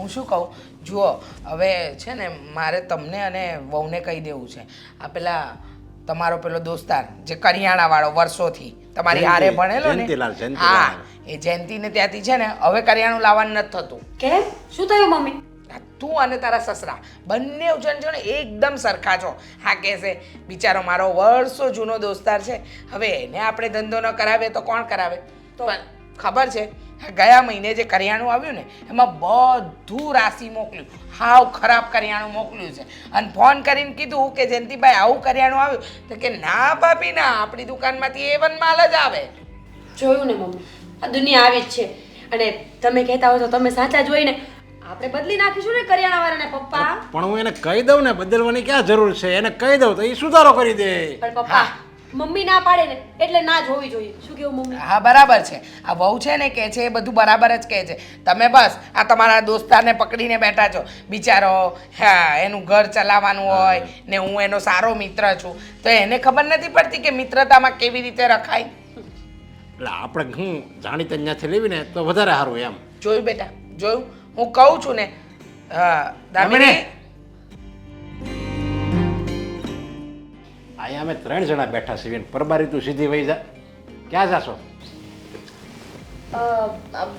હું શું કહું જુઓ હવે છે ને મારે તમને અને વહુને કહી દેવું છે આ પેલા તમારો પેલો દોસ્તાર જે કરિયાણાવાળો વર્ષોથી તમારી હારે ભણેલો ને હા એ જયંતીને ત્યાંથી છે ને હવે કરિયાણું લાવવાનું નથી થતું કેમ શું થયું મમ્મી તું અને તારા સસરા બંને જણ છો ને એકદમ સરખા છો હા કહેશે બિચારો મારો વર્ષો જૂનો દોસ્તાર છે હવે એને આપણે ધંધો ન કરાવે તો કોણ કરાવે તો ખબર છે ગયા મહિને જે કરિયાણું આવ્યું ને એમાં બધું રાશિ મોકલ્યું હાવ ખરાબ કરિયાણું મોકલ્યું છે અને ફોન કરીને કીધું કે જયંતિભાઈ આવું કરિયાણું આવ્યું તો કે ના ભાભી ના આપણી દુકાનમાંથી A1 માલ જ આવે જોયું ને મમ્મી આ દુનિયા આવી જ છે અને તમે કહેતા હો તો તમે સાચા જ હોય ને આપણે બદલી નાખીશું ને કરિયાણાવાળાને પપ્પા પણ હું એને કહી દઉં ને બદલવાની ક્યાં જરૂર છે એને કહી દઉં તો એ સુધારો કરી દે પણ પપ્પા મમ્મી ના પાડે ને એટલે ના જ હોવી જોઈએ શું કેવું મમ્મી હા બરાબર છે આ વહુ છે ને કે છે એ બધું બરાબર જ કહે છે તમે બસ આ તમારા દોસ્તારને પકડીને બેઠા છો બિચારો હા એનું ઘર ચલાવવાનું હોય ને હું એનો સારો મિત્ર છું તો એને ખબર નથી પડતી કે મિત્રતામાં કેવી રીતે રખાય એટલે આપણે હું જાણીતા ત્યાંથી લેવી ને તો વધારે સારું એમ જોયું બેટા જોયું હું કહું છું ને દામિની અહીંયા અમે 3 જણા બેઠા છીએ પરબારી તું સીધી વહી જા ક્યાં જાશો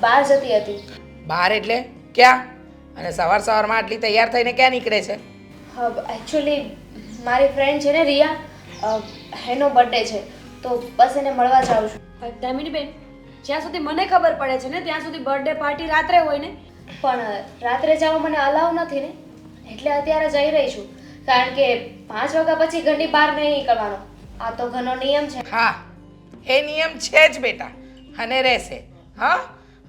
બહાર જતી હતી બહાર એટલે ક્યાં અને સવારમાં આટલી તૈયાર થઈને ક્યાં નીકળે છે એકચ્યુઅલી મારી ફ્રેન્ડ છે ને રિયા એનો બર્થડે છે તો બસ એને મળવા જાઉં છું દામિની બેન જ્યાં સુધી મને ખબર પડે છે ને ત્યાં સુધી બર્થડે પાર્ટી રાત્રે હોય ને પણ રાત્રે જવા મને અલાવ નથી ને એટલે અત્યારે જઈ રહી છું કારણ કે 5 વાગ્યા પછી ઘરની બહાર નહીં નીકળવાનો આ તો ઘરનો નિયમ છે હા એ નિયમ છે જ બેટા અને રહેશે હા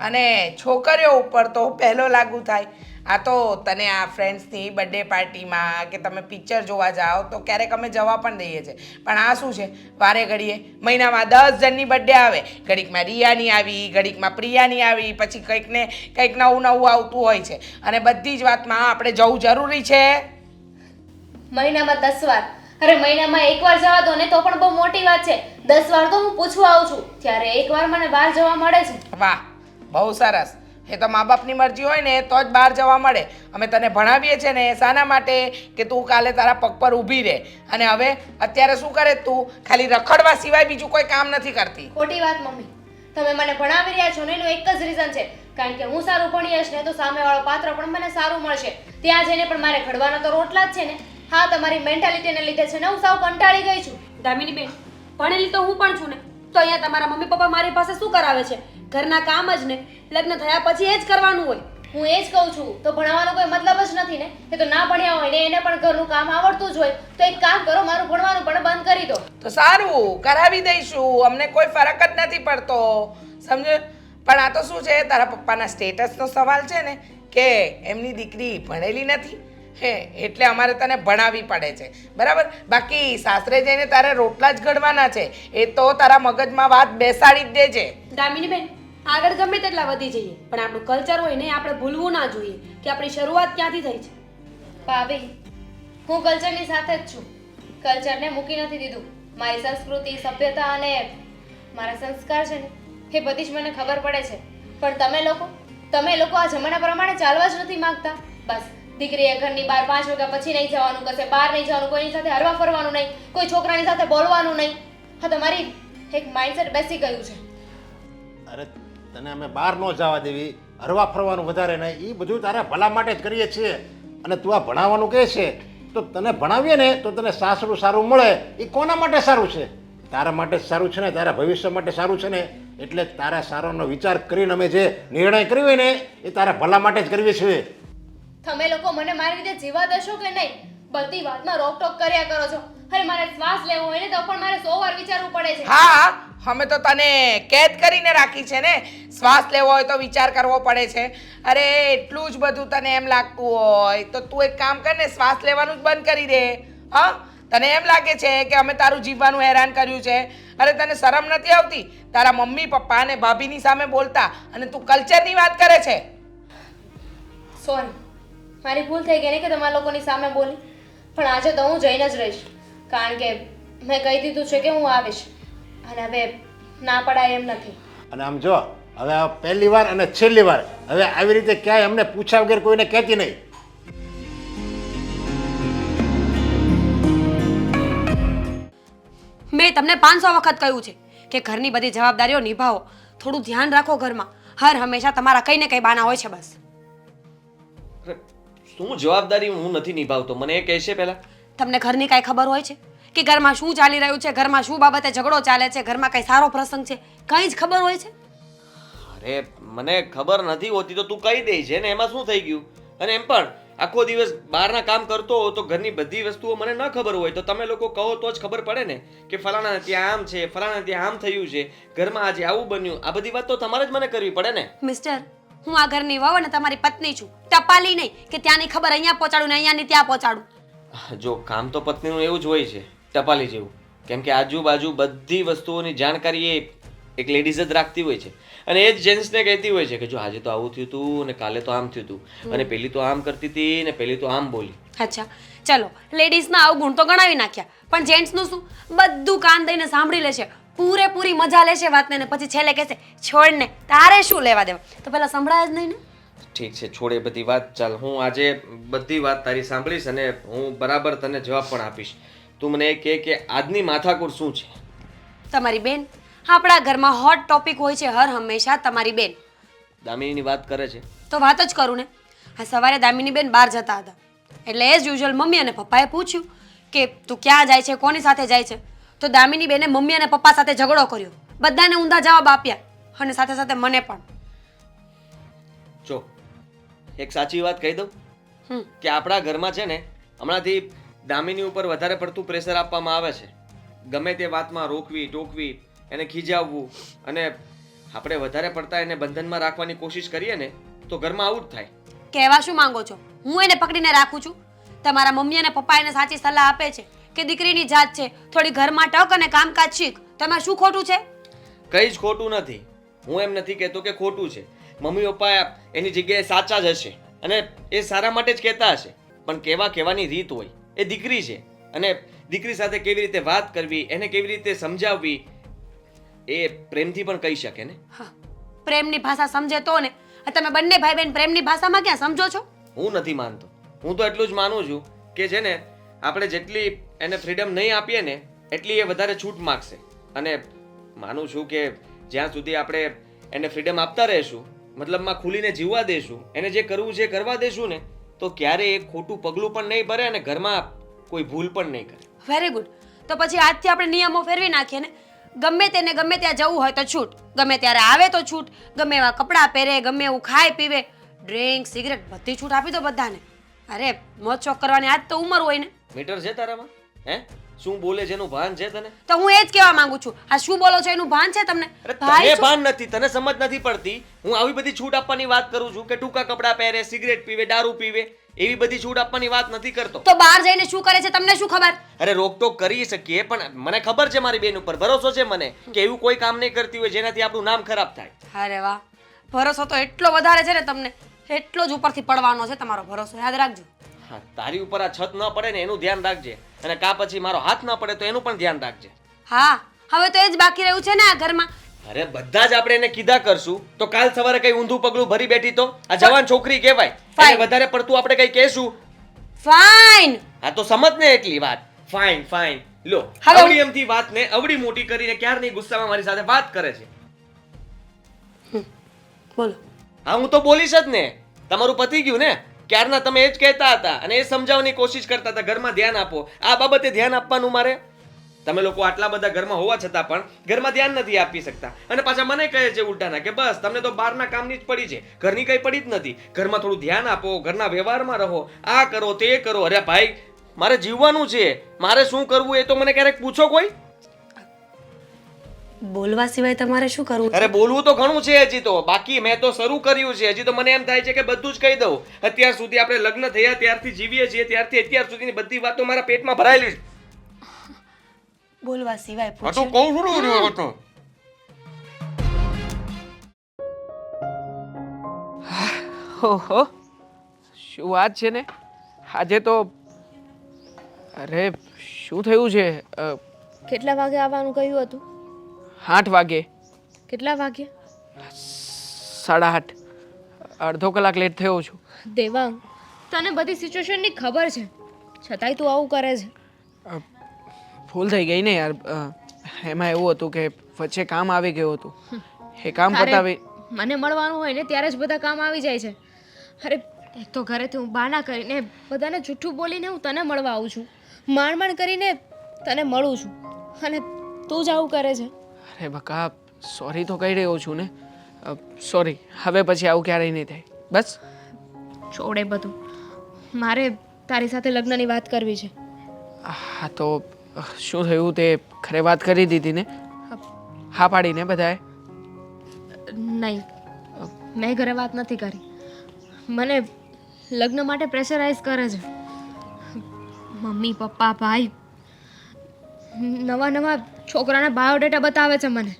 અને છોકરીઓ ઉપર તો પહેલો લાગુ થાય આ તો તને આ ફ્રેન્ડ્સની બર્થડે પાર્ટીમાં કે તમે પિક્ચર જોવા જાઓ તો ક્યારેક અમે જવા પણ દઈએ છીએ પણ આ શું છે વારે ઘડીએ મહિનામાં 10 જણની બર્થડે આવે ઘડીકમાં રિયાની આવી ઘડીકમાં પ્રિયાની આવી પછી કંઈક નવું આવતું હોય છે અને બધી જ વાતમાં આપણે જવું જરૂરી છે મહિનામાં 10 વાર અરે મહિનામાં 1 વાર જવા દો ને તો પણ બહુ મોટી વાત છે 10 વાર તો હું પૂછવા આવું છું ત્યારે 1 વાર મને બહાર જવા મળે છે વાહ બહુ સરસ એ તો મા બાપની મરજી હોય ને તો જ બહાર જવા મળે અમે તને ભણાવીએ છીએ ને શાના માટે કે તું કાલે તારા પગ પર ઊભી રહે અને હવે અત્યારે શું કરે તું ખાલી રખડવા સિવાય બીજું કોઈ કામ નથી કરતી ખોટી વાત મમ્મી તમે મને ભણાવી રહ્યા છો ને એનું એક જ રીઝન છે કારણ કે હું સારું ભણી હશ ને તો સામેવાળો પાત્ર પણ મને સારું મળશે ત્યાં જઈને પણ મારે ઘડવાના તો રોટલા જ છે ને હા તમારી મેન્ટાલિટીને લીધે છે ને હું સાવ કંટાળી ગઈ છું દામિની બેન ભણેલી તો હું પણ છું ને તો અહીંયા તમારા મમ્મી પપ્પા મારી પાસે શું કરાવે છે ઘરના કામ જ ને લગ્ન થયા પછી એ જ કરવાનું હોય હું એ જ કહું છું તો ભણવાનો કોઈ મતલબ જ નથી ને એ તો ના ભણ્યા હોય ને એને પણ ઘરનું કામ આવડતું જ હોય તો એક કામ કરો મારું ભણવાનું પણ બંધ કરી દો તો સારું કરાવી દઈશું અમને કોઈ ફરક જ નથી પડતો સમજો પણ આ તો શું છે તારા પપ્પાના સ્ટેટસનો સવાલ છે ને કે એમની દીકરી ભણેલી નથી હે એટલે અમારે તને ભણાવવી પડે છે બરાબર બાકી સાસરે જઈને તારે રોટલા જ ઘડવાના છે એ તો તારા મગજમાં વાત બેસાડી જ દેજે દામિની બેન આગળ ગમે તેટલા વધી જઈએ પણ આપણું કલ્ચર હોય ને આપણે ભૂલવું ના જોઈએ કે આપણી શરૂઆત ક્યાંથી થઈ છે ભાભી હું કલ્ચરની સાથે જ છું કલ્ચરને મૂકી નથી દીધું મારી સંસ્કૃતિ સભ્યતા અને મારા સંસ્કાર છે ને એ બધી જ મને ખબર પડે છે પણ તમે લોકો આ જમાના પ્રમાણે ચાલવા જ નથી માંગતા બસ દીકરીએ ઘરની બહાર 5 વાગ્યા પછી નહીં જવાનું કશે બહાર નહીં જવાનું કોઈની સાથે હરવા ફરવાનું નહીં કોઈ છોકરાની સાથે બોલવાનું નહીં હા તમારી એક માઇન્ડસેટ બેસી ગયું છે અરે તને અમે બહાર ન જવા દેવી હરવા ફરવાનું વધારે નહીં એ બધું તારા ભલા માટે જ કરીએ છીએ અને તું આ ભણાવવાનું કહે છે તો તને ભણાવીએ ને તો તને સાસરું સારું મળે એ કોના માટે સારું છે તારા માટે જ સારું છે ને તારા ભવિષ્ય માટે સારું છે ને એટલે તારા સારાનો વિચાર કરીને અમે જે નિર્ણય કર્યો હોય ને એ તારા ભલા માટે જ કરીએ છીએ તમે લોકો મને મારી રીતે જીવા દેશો કે નહીં બધી વાતમાં રોકટોક કર્યા કરો છો અરે મારે શ્વાસ લેવો હોય ને તો પણ મારે 100 વાર વિચારવું પડે છે હા અમે તો તને કેદ કરીને રાખી છે ને શ્વાસ લેવો હોય તો વિચાર કરવો પડે છે અરે એટલું જ બધું તને એમ લાગતું હોય તો તું એક કામ કર ને શ્વાસ લેવાનું જ બંધ કરી દે હા તને એમ લાગે છે કે અમે તારું જીવવાનું હેરાન કર્યું છે અરે તને શરમ નથી આવતી તારા મમ્મી પપ્પા અને ભાભીની સામે બોલતા અને તું કલ્ચરની વાત કરે છે સોરી મારી ભૂલ થઈ ગઈ ને કે તમારા લોકોની સામે બોલી પણ આજે તો હું જઈને જ રહીશ કારણ કે મેં કહી દીધું છે કે હું આવીશ અને હવે ના પડાય એમ નથી અને આમ જો હવે આ પહેલી વાર અને છેલ્લી વાર હવે આવી રીતે ક્યાંય અમને પૂછ્યા વગર કોઈને કહેતી નહીં. મેં તમને 500 વખત કહ્યું છે કે ઘરની બધી જવાબદારીઓ નિભાવો, થોડું ધ્યાન રાખો ઘરમાં. હર હંમેશા તમારા કંઈ ને કંઈ બાના હોય છે બસ. અરે, શું જવાબદારી હું નથી નિભાવતો મને એ કહેશે પહેલા. તમને ઘરની કાંઈ ખબર હોય છે કે ઘરમાં શું ચાલી રહ્યું છે, ઘરમાં શું બાબતે ઝઘડો ચાલે છે, ઘરમાં કંઈ સારો પ્રસંગ છે, કંઈ જ ખબર હોય છે? અરે મને ખબર નથી હોતી તો તું કહી દે છે ને એમાં શું થઈ ગયું. અને એમ પણ આખો દિવસ બહારના કામ કરતો હો તો ઘરની બધી વસ્તુઓ મને ન ખબર હોય તો તમે લોકો કહો તો જ ખબર પડે ને કે ફલાણા ત્યાં આમ છે, ફલાણા ત્યાં આમ થયું છે, ઘરમાં આજે આવું બન્યું. આ બધી વાત તો તમારે જ મને કરવી પડે ને. મિસ્ટર, હું આ ઘરની વહુ અને તમારી પત્ની છું, ટપાલી નહીં કે ત્યાંની ખબર અહીંયા પહોંચાડું ને અહીંયાની ત્યાં પહોંચાડું. જો કામ તો પત્નીનું એવું જ હોય છે ટપાલી જેવું, કેમ કે આજુબાજુ બધી વસ્તુઓની જાણકારી એ એક લેડીઝ જ રાખતી હોય છે અને એ જ જેન્ટ્સને કહેતી હોય છે કે જો આજે તો આવું થયું હતું અને કાલે તો આમ થયું હતું અને પેલી તો આમ કરતી હતી ને પેલી તો આમ બોલી. અચ્છા ચલો, લેડીઝના અવગુણ તો ગણાવી નાખ્યા, પણ જેન્ટ્સનું શું? બધું કાન દઈને સાંભળી લેશે, પૂરેપૂરી મજા લેશે વાતને ને પછી છેલ્લે કહેશે છોડ ને તારે શું લેવા દેવા. તો પહેલા સંભળાય જ નહીં ને. ઠીક છે, છોડ એ બધી વાત. ચાલ હું આજે બધી વાત તારી સાંભળીશ અને હું બરાબર તને જવાબ પણ આપીશ. તું મને એ કહે કે આજની માથાકૂટ શું છે? તમારી બેન આપણા ઘરમાં હોટ ટોપિક હોય છે હર હંમેશા. તમારી બેન દામિનીની વાત કરે છે. તો વાત જ કરું ને. આ સવારે દામિની બેન બહાર જતા હતા એટલે એઝ યુઝ્યુઅલ મમ્મી અને પપ્પાએ પૂછ્યું કે તું ક્યાં જાય છે, કોની સાથે જાય છે. તો દામિની બેને મમ્મી અને પપ્પા સાથે ઝઘડો કર્યો, બધાને ઊંધા જવાબ આપ્યા અને સાથે સાથે મને પણ. જો એક સાચી વાત કહી દઉં હમ કે આપણા ઘરમાં છે ને હમણાંથી દામિની ઉપર વધારે પડતું પ્રેશર આપવામાં આવે છે. ગમે તે વાતમાં રોકવી ટોકવી, એને ખીજાવવું અને આપણે વધારે પડતા એને બંધનમાં રાખવાની કોશિશ કરીએ ને તો ઘરમાં આવું જ થાય. કહેવા શું માંગો છો? હું એને પકડીને રાખું છું? તમારા મમ્મી અને પપ્પા એને સાચી સલાહ આપે છે કે દીકરીની જાત છે, થોડી ઘરમાં ટક અને કામકાજ શીખ. તેમાં શું ખોટું છે? કંઈ જ ખોટું નથી. હું એમ નથી કહેતો કે ખોટું છે. મમ્મી પપ્પા એની જગ્યાએ સાચા જ હશે અને એ સારા માટે જ કહેતા હશે, પણ કહેવાની રીત હોય. એ દીકરી છે અને દીકરી સાથે કેવી રીતે વાત કરવી, એને કેવી રીતે સમજાવવી એ પ્રેમથી પણ કહી શકે ને. હા, પ્રેમની ભાષા સમજે તો ને. આ તમે બંને ભાઈ બહેન પ્રેમની ભાષામાં ક્યાં સમજો છો? હું નથી માનતો. હું તો એટલું જ માનું છું કે છે ને આપણે જેટલી એને ફ્રીડમ નહીં આપીએ ને એટલી એ વધારે છૂટ માગશે. અને માનું છું કે જ્યાં સુધી આપણે એને ફ્રીડમ આપતા રહીશું, મતલબમાં ખુલીને જીવવા દેશું, એને જે કરવું છે કરવા દેશું ને તો ક્યારેય એક ખોટું પગલું પણ નહીં ભરે અને ઘરમાં કોઈ ભૂલ પણ નહીં કરે. Very good. તો પછી આજથી આપણે નિયમો ફેરવી નાખીએ ને. ગમે તેને ગમે ત્યાં જવું હોય તો છૂટ, ગમે ત્યારે આવે તો છૂટ, ગમે એવા કપડાં પહેરે, ગમે એવું ખાય પીવે, ડ્રિંક સિગરેટ બધી છૂટ આપી દો બધાને. અરે મોજ શોખ કરવાની આજ તો ઉંમર હોય ને. મીટર છે તારામાં? હે શું બોલે છે એનું ભાન છે તને? તો હું એ જ કહેવા માંગુ છું. આ શું બોલો છો એનું ભાન છે તમને? અરે ભાઈ તને છો? ભાન નથી, તને સમજ નથી પડતી. હું આવી બધી છૂટ આપવાની વાત કરું છું કે ટૂંકા કપડાં પહેરે, સિગરેટ પીવે, દારૂ પીવે, એવી બધી છૂટ આપવાની વાત નથી કરતો. તો બહાર જઈને શું કરે છે તમને શું ખબર? અરે રોકટોક કરી શકીએ પણ મને ખબર છે, મારી બેન ઉપર ભરોસો છે મને કે એવું કોઈ કામ નહીં કરતી હોય જેનાથી આપણું નામ ખરાબ થાય. અરે વાહ, ભરોસો તો એટલો વધારે છે ને તમને, એટલો જ ઉપરથી પડવાનો છે તમારો ભરોસો, યાદ રાખજો. હા, તારી ઉપર આ છત ન પડે ને એનું ધ્યાન રાખજે અને કા પછી મારો હાથ ન પડે તો એનું પણ ધ્યાન રાખજે. હા, હવે તો એ જ બાકી રહ્યું છે ને આ ઘરમાં. અરે બધા જ આપણે એને કીધા કરશું તો કાલ સવારે કઈ ઊંધું પગલું ભરી બેઠી તો આ જવાન છોકરી કહેવાય. Fine. એને વધારે પડતું આપણે કઈ કહેશું ફાઇન. હા તો સમજ ને એટલી વાત. ફાઇન ફાઇન લો હવે- અવડી એમથી વાતને અવડી મોટી કરીને ક્યારની ગુસ્સામાં મારી સાથે વાત કરે છે. બોલો. હા હું તો બોલીશ જ ને. તમારું પતી ગયું ને ક્યારના તમે એ જ કહેતા હતા અને એ સમજાવવાની કોશિશ કરતા હતા ઘરમાં ધ્યાન આપો. આ બાબતે ધ્યાન આપવાનું મારે. તમે લોકો આટલા બધા ઘરમાં હોવા છતાં પણ ઘરમાં ધ્યાન નથી આપી શકતા અને પાછા મને કહે છે ઉલટાના કે બસ તમને તો બહારના કામની જ પડી છે, ઘરની કઈ પડી જ નથી. ઘરમાં થોડું ધ્યાન આપો, ઘરના વ્યવહારમાં રહો, આ કરો તે કરો. અરે ભાઈ મારે જીવવાનું છે, મારે શું કરવું એ તો મને ક્યારેક પૂછો કોઈ. બોલવા સિવાય તમારે શું કરવું? અરે બોલવું તો ઘણું છે હજી તો બાકી. મેં તો શરૂ કર્યું છે, હજી તો મને એમ થાય છે કે બધું જ કહી દઉં. અત્યાર સુધી આપણે લગ્ન થયા ત્યારથી જીવીએ છીએ ત્યારથી અત્યાર સુધીની બધી વાતો મારા પેટમાં ભરાયેલી છે. બોલવા સિવાય આ તો પૂછે. કહું છું ને આ તો. ઓહો, શું વાત છે ને આજે તો. અરે શું થયું છે? કેટલા વાગે આવવાનું કહ્યું હતું? 8 વાગે. કેટલા વાગે? 8:30. અડધો કલાક લેટ થયો છું. દેવાંગ, તને બધી સિચ્યુએશનની ખબર છે, છતાંય તું આવું કરે છે. ભૂલ થઈ ગઈ ને યાર. એમાં એવું હતું કે વચ્ચે કામ આવી ગયું હતું. એ કામ તારે પતાવી. મને મળવાનું હોય ને ત્યારે જ બધા કામ આવી જાય છે. અરે એક તો ઘરેથી હું બહાના કરીને બધાને જૂઠું બોલીને હું તને મળવા આવું છું, માંડ કરીને તને મળું છું, અને તું જ આવું કરે છે. અરે બકા, સોરી તો કહી રહ્યો છું ને. સોરી. હવે પછી આવું ક્યારેય નહીં થાય. બસ. છોડે બધું, મારે તારી સાથે લગ્નની વાત કરવી છે. હા તો શું થયું તે ઘરે વાત કરી દીધી ને? હા પાડીને બધાએ? નહીં, મેં ઘરે વાત નથી કરી. મને લગ્ન માટે પ્રેશરાઇઝ કરે છે. મમ્મી પપ્પા ભાઈ નવા નવા છોકરાના બાયોડેટા બતાવે છે મને.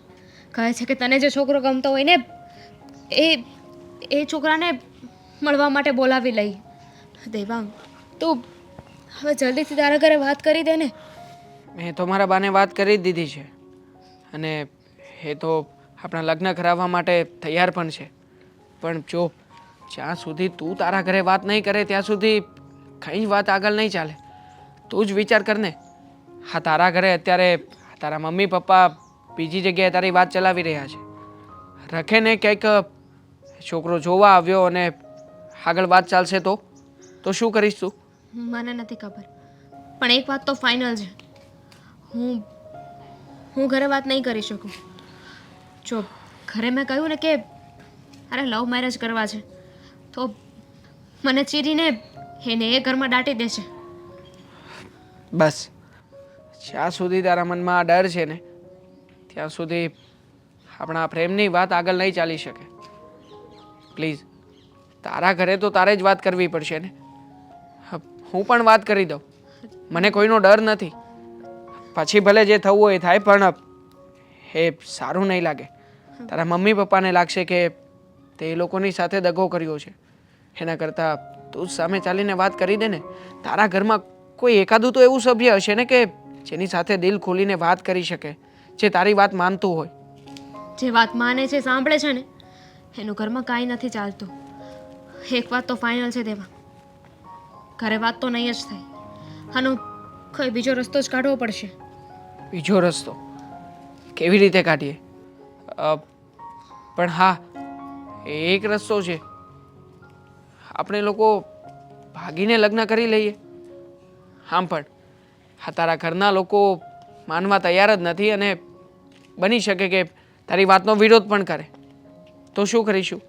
કહે છે કે તને જે છોકરો ગમતો હોય ને એ છોકરાને મળવા માટે બોલાવી લઈ. દેવાંગ, તું હવે જલ્દીથી તારા ઘરે વાત કરી દે ને. મેં તો મારા બાને વાત કરી જ દીધી છે, અને એ તો આપણા લગ્ન કરાવવા માટે તૈયાર પણ છે. પણ જો જ્યાં સુધી તું તારા ઘરે વાત નહીં કરે ત્યાં સુધી કંઈ જ વાત આગળ નહીં ચાલે. તું જ વિચાર કર ને. હા, તારા ઘરે અત્યારે તારા મમ્મી પપ્પા બીજી જગ્યાએ તારી વાત ચલાવી રહ્યા છે. રખે ને કંઈક છોકરો જોવા આવ્યો અને આગળ વાત ચાલશે તો શું કરીશ તું? મને નથી ખબર, પણ એક વાત તો ફાઇનલ છે. હું ઘરે વાત નહીં કરી શકું. જો ઘરે મેં કહ્યું ને કે અરે લવ મેરેજ કરવા છે, તો મને ચીરીને એને એ ઘરમાં દાટી દેશે. બસ, જ્યાં સુધી તારા મનમાં આ ડર છે ને ત્યાં સુધી આપણા પ્રેમની વાત આગળ નહીં ચાલી શકે. પ્લીઝ, તારા ઘરે તો તારે જ વાત કરવી પડશે ને. હું પણ વાત કરી દઉં, મને કોઈનો ડર નથી. પછી ભલે જે થવું હોય એ થાય, પણ એ સારું નહીં લાગે. તારા મમ્મી પપ્પાને લાગશે કે તે એ લોકોની સાથે દગો કર્યો છે. એના કરતાં તું જ સામે ચાલીને વાત કરી દે ને. તારા ઘરમાં કોઈ એકાદું તો એવું સભ્ય હશે ને કે જેની સાથે દિલ ખોલીને વાત કરી શકે, જે તારી વાત માનતું હોય. જે વાત માને છે, સાંભળે છે ને, એનું ઘરમાં કાંઈ નથી ચાલતું. એક વાત તો ફાઇનલ છે દેવા, ઘરે વાત તો નહીં જ થાય. આનો કોઈ બીજો રસ્તો જ કાઢવો પડશે. બીજો રસ્તો કેવી રીતે કાઢીએ? પણ હા, એક રસ્તો છે. આપણે લોકો ભાગીને લગ્ન કરી લઈએ. આમ પણ હા, તારા ઘરના લોકો માનવા તૈયાર જ નથી, અને બની શકે કે તારી વાતનો વિરોધ પણ કરે. તો શું કરીશું?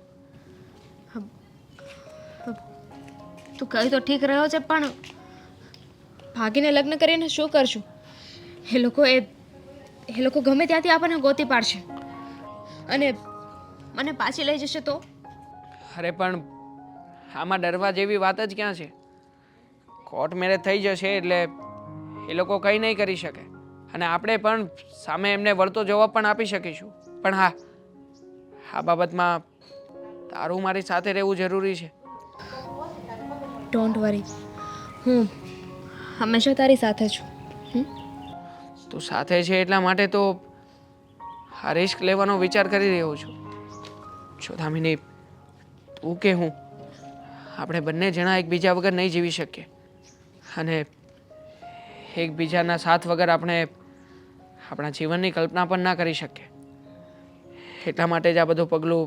તું કહી તો ઠીક રહ્યો છે, પણ ભાગીને લગ્ન કરીને શું કરશું? એ લોકો ગમે ત્યાંથી આપણને ગોતી પાડશે અને મને પાછી લઈ જશે તો? અરે પણ આમાં ડરવા જેવી વાત જ ક્યાં છે? કોર્ટ મેરેજ થઈ જશે એટલે એ લોકો કંઈ નહીં કરી શકે, અને આપણે પણ સામે એમને વળતો જવાબ પણ આપી શકીશું. પણ હા, આ બાબતમાં તારું મારી સાથે રહેવું જરૂરી છે. ડોન્ટ વરી, હું હંમેશા તારી સાથે છું. તું સાથે છે એટલા માટે તો આ રિસ્ક લેવાનો વિચાર કરી રહ્યો છું. જો દામિની, તું કે હું, આપણે બંને જણા એકબીજા વગર નહીં જીવી શકીએ, અને એકબીજાના સાથ વગર આપણે આપણા જીવનની કલ્પના પણ ના કરી શકીએ. એટલા માટે જ આ બધું પગલું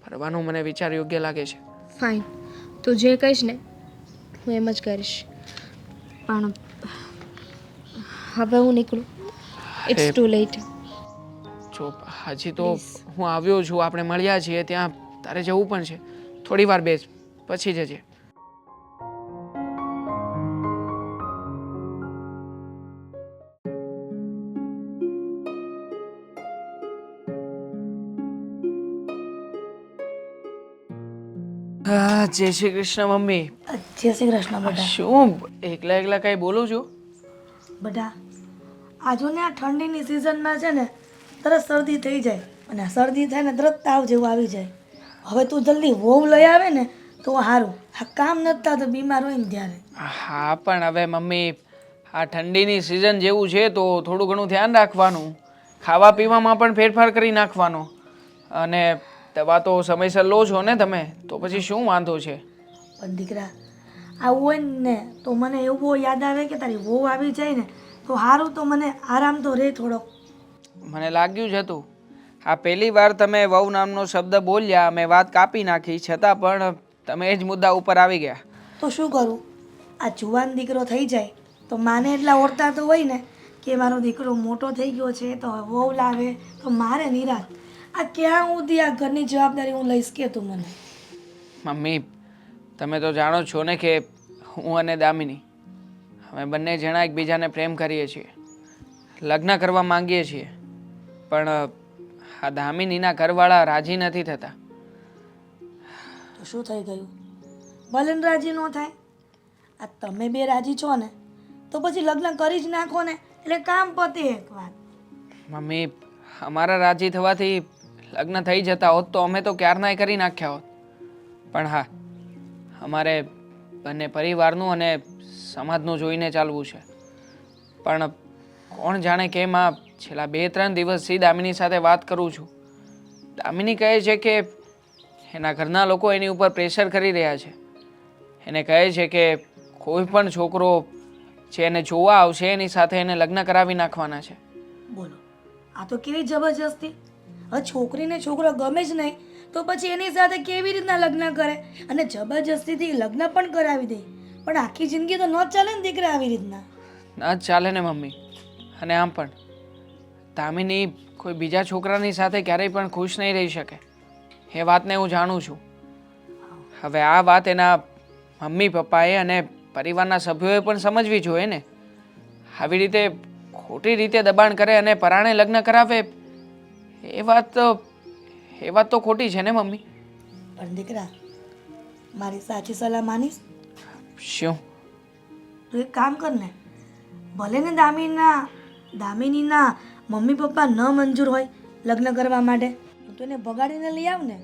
ભરવાનું મને વિચાર યોગ્ય લાગે છે. ફાઇન, તું જે કહીશ ને હું એમ જ કરીશ. પણ હવે હું નીકળું. It's too late. જો હજી તો હું આવ્યો છું, આપણે મળ્યા છીએ, ત્યાં તારે જવું પણ છે. થોડી વાર બેસ, પછી જજે. જય શ્રી કૃષ્ણ મમ્મી. જય શ્રી કૃષ્ણ બેટા. શું એકલા એકલા કઈ બોલું છું? બેટા, આજુ ને આ ઠંડીની સિઝનમાં છે ને તરત શરદી થઈ જાય, અને આ શરદી થાય ને તરત તાવ જેવું આવી જાય. હવે તું જલ્દી વહુ લઈ આવે ને તો સારું. આ કામ નથી થતું બીમાર હોય ને ત્યારે. હા, પણ હવે મમ્મી આ ઠંડીની સિઝન જેવું છે તો થોડું ઘણું ધ્યાન રાખવાનું. ખાવા પીવામાં પણ ફેરફાર કરી નાખવાનો, અને દવા તો સમયસર લો છો ને તમે, તો પછી શું વાંધો છે? પણ દીકરા આવું હોય ને તો મને એવું બહુ યાદ આવે કે તારી વહુ આવી જાય ને તો સારું, તો મને આરામ તો રહે થોડોક. મને લાગ્યું જ હતું. આ પહેલી વાર તમે વહુ નામનો શબ્દ બોલ્યા, મેં વાત કાપી નાખી, છતાં પણ તમે એ જ મુદ્દા ઉપર આવી ગયા. તો શું કરું, આ જુવાન દીકરો થઈ જાય તો માને એટલા ઓળતા તો હોય ને કે મારો દીકરો મોટો થઈ ગયો છે તો હવે વહુ લાવે તો મારે નિરાત. આ ક્યાં સુધી આ ઘરની જવાબદારી હું લઈશ કે તું મને? મમ્મી, તમે તો જાણો છો ને કે હું અને દામિની અમે બંને જણા એકબીજાને પ્રેમ કરીએ છીએ, લગ્ન કરવા માંગીએ છીએ, પણ આ દામિનીના ઘરવાળા રાજી નથી થતા. તો શું થઈ ગયું? ભલે ને રાજી ન થાય, આ તમે બે રાજી છો ને તો પછી લગ્ન કરી જ નાખો ને, એટલે કામ પતે એક વાત. મમ્મી, અમારા રાજી થવાથી લગ્ન થઈ જતા હોત તો અમે તો ક્યારનાય કરી નાખ્યા હોત, પણ હા, અમારે બંને પરિવારનું અને સમાજનું જોઈને ચાલવું છે. પણ કોણ જાણે કેમ આ છેલ્લા 2-3 દિવસથી દામિની સાથે વાત કરું છું, દામિની કહે છે કે એના ઘરના લોકો એની ઉપર પ્રેશર કરી રહ્યા છે. એને કહે છે કે કોઈ પણ છોકરો જે એને જોવા આવશે એની સાથે એને લગ્ન કરાવી નાખવાના છે. બોલો, આ તો કેવી જબરજસ્તી! હવે છોકરીને છોકરો ગમે જ નહીં તો પછી એની સાથે કેવી રીતના લગ્ન કરે, અને જબરજસ્તીથી લગ્ન પણ કરાવી દે. પણ આખી જિંદગી તો ન જ ચાલે ને દીકરા આવી રીતના. ના જ ચાલે ને મમ્મી. અને આમ પણ દામિની કોઈ બીજા છોકરાની સાથે ક્યારેય પણ ખુશ નહીં રહી શકે, એ વાતને હું જાણું છું. હવે આ વાત એના મમ્મી પપ્પાએ અને પરિવારના સભ્યોએ પણ સમજવી જોઈએ ને. આવી રીતે ખોટી રીતે દબાણ કરે અને પરાણે લગ્ન કરાવે, એ વાત તો ખોટી છે ને મમ્મી. પણ દીકરા, મારી સાચી સલાહ માનીશ? શું? તો એક કામ કર ને, ભલે ને દામિનીના મમ્મી પપ્પા ન મંજૂર હોય લગ્ન કરવા માટે, તો એને ભગાડીને લઈ આવ ને,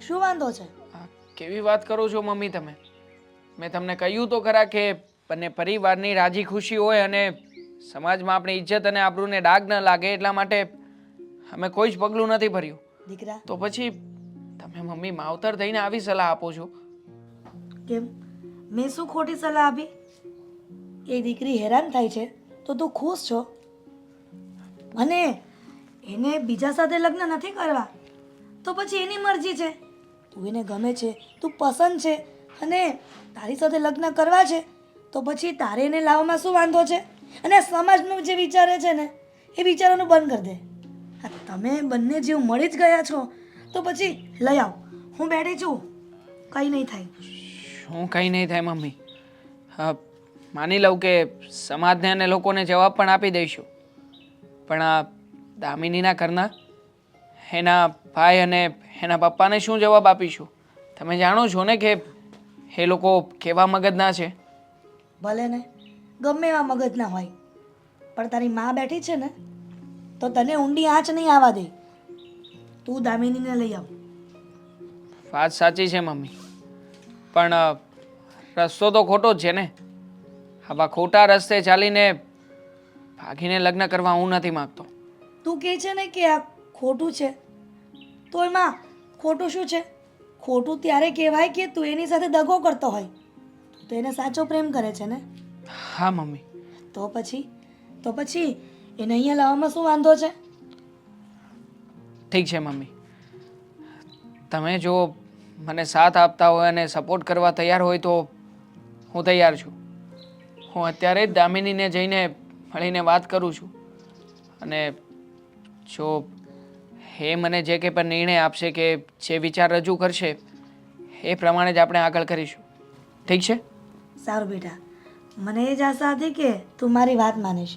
શું વાંધો છે? આ કેવી વાત કરો છો મમ્મી તમે? મેં તમને કહ્યું તો ખરા કે બંને પરિવારની રાજી ખુશી હોય અને સમાજમાં આપણી ઇજ્જત અને આબરૂને ડાઘ ન લાગે એટલા માટે અમે કોઈ જ પગલું નથી ભર્યું. દીકરા તો પછી તમે મમ્મી માવતર થઈને આવી સલાહ આપો છો? કેમ, મેં શું ખોટી સલાહ આપી? એ દીકરી હેરાન થાય છે તો તું ખુશ છો, અને એને બીજા સાથે લગ્ન નથી કરવા તો પછી એની મરજી છે. તું એને ગમે છે, તું પસંદ છે, અને તારી સાથે લગ્ન કરવા છે તો પછી તારે એને લાવવામાં શું વાંધો છે? અને સમાજનું જે વિચારે છે ને એ વિચારવાનું બંધ કરી દે. આ તમે બંને જીવ મળી જ ગયા છો તો પછી લઈ આવ, હું બેઠી છું, કંઈ નહીં થાય. શું કંઈ નહીં થાય મમ્મી? હા, માની લઉં કે સમાજને અને લોકોને જવાબ પણ આપી દઈશું, પણ આ દામિનીના ઘરના એના ભાઈ અને એના પપ્પાને શું જવાબ આપીશું? તમે જાણો છો ને કે એ લોકો કેવા મગજના છે. ભલે ને ગમે એવા મગજના હોય, પણ તારી માં બેઠી છે ને તો તને ઊંડી આંચ નહીં આવવા દે. તું દામિનીને લઈ આવ. વાત સાચી છે મમ્મી, પણ રસ્તો તો ખોટો જ છે ને. આવા ખોટા રસ્તે ચાલીને ભાગીને લગ્ન કરવા હું નથી માગતો. તું કહે છે ને કે આ ખોટું છે, તો એમાં ખોટું શું છે? ખોટું ત્યારે કહેવાય કે તું એની સાથે દગો કરતો હોય. તું તો એને સાચો પ્રેમ કરે છે ને. હા મમ્મી. તો પછી એને અહીંયા લાવવામાં શું વાંધો છે? ઠીક છે મમ્મી, તમે જો મને સાથ આપતા હોય અને સપોર્ટ કરવા તૈયાર હોય તો હું તૈયાર છું. હું અત્યારે જ દામિનીને જઈને મળીને વાત કરું છું, અને જો એ મને જે કંઈ પણ નિર્ણય આપશે કે જે વિચાર રજૂ કરશે એ પ્રમાણે જ આપણે આગળ કરીશું. ઠીક છે? સારું બેટા, મને એ જ આશા હતી કે તું મારી વાત માનીશ.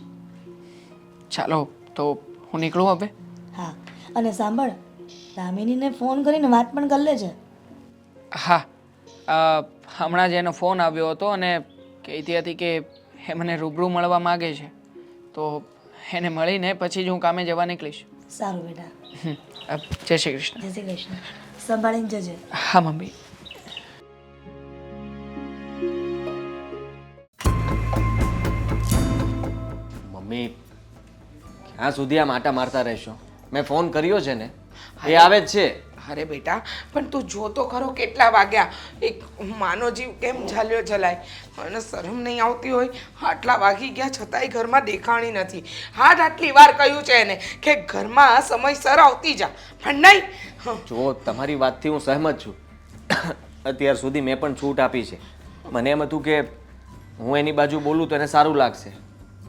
ચાલો તો હું નીકળું હવે. હા, અને સાંભળ, દામિનીને ફોન કરીને વાત પણ કરી લેજે. હા, હમણાં જ એનો ફોન આવ્યો હતો અને કહેતી હતી કે એ મને રૂબરૂ મળવા માગે છે, તો એને મળીને પછી જ હું કામે જવા નીકળીશ. સારું બેટા. જય શ્રી કૃષ્ણ. જય શ્રી કૃષ્ણ. સંભાળીને જજે. હા મમ્મી. મમ્મી, ક્યાં સુધી આમ આટા મારતા રહેશો? મેં ફોન કર્યો છે ને, એ આવે જ છે. અરે બેટા પણ તું જો તો ખરો કેટલા વાગ્યા એક માનો જીવ કેમ ઝાલ્યો જલાય અને શરમ નહીં આવતી હોય આટલા વાગી ગયા છતાંય ઘરમાં દેખાણી નથી આટલી વાર કહ્યું છે એને કે ઘરમાં સમયસર આવતી જા પણ નહીં જો તમારી વાતથી હું સહમત છું અત્યાર સુધી મેં પણ છૂટ આપી છે મને એમ હતું કે હું એની બાજુ બોલું તો એને સારું લાગશે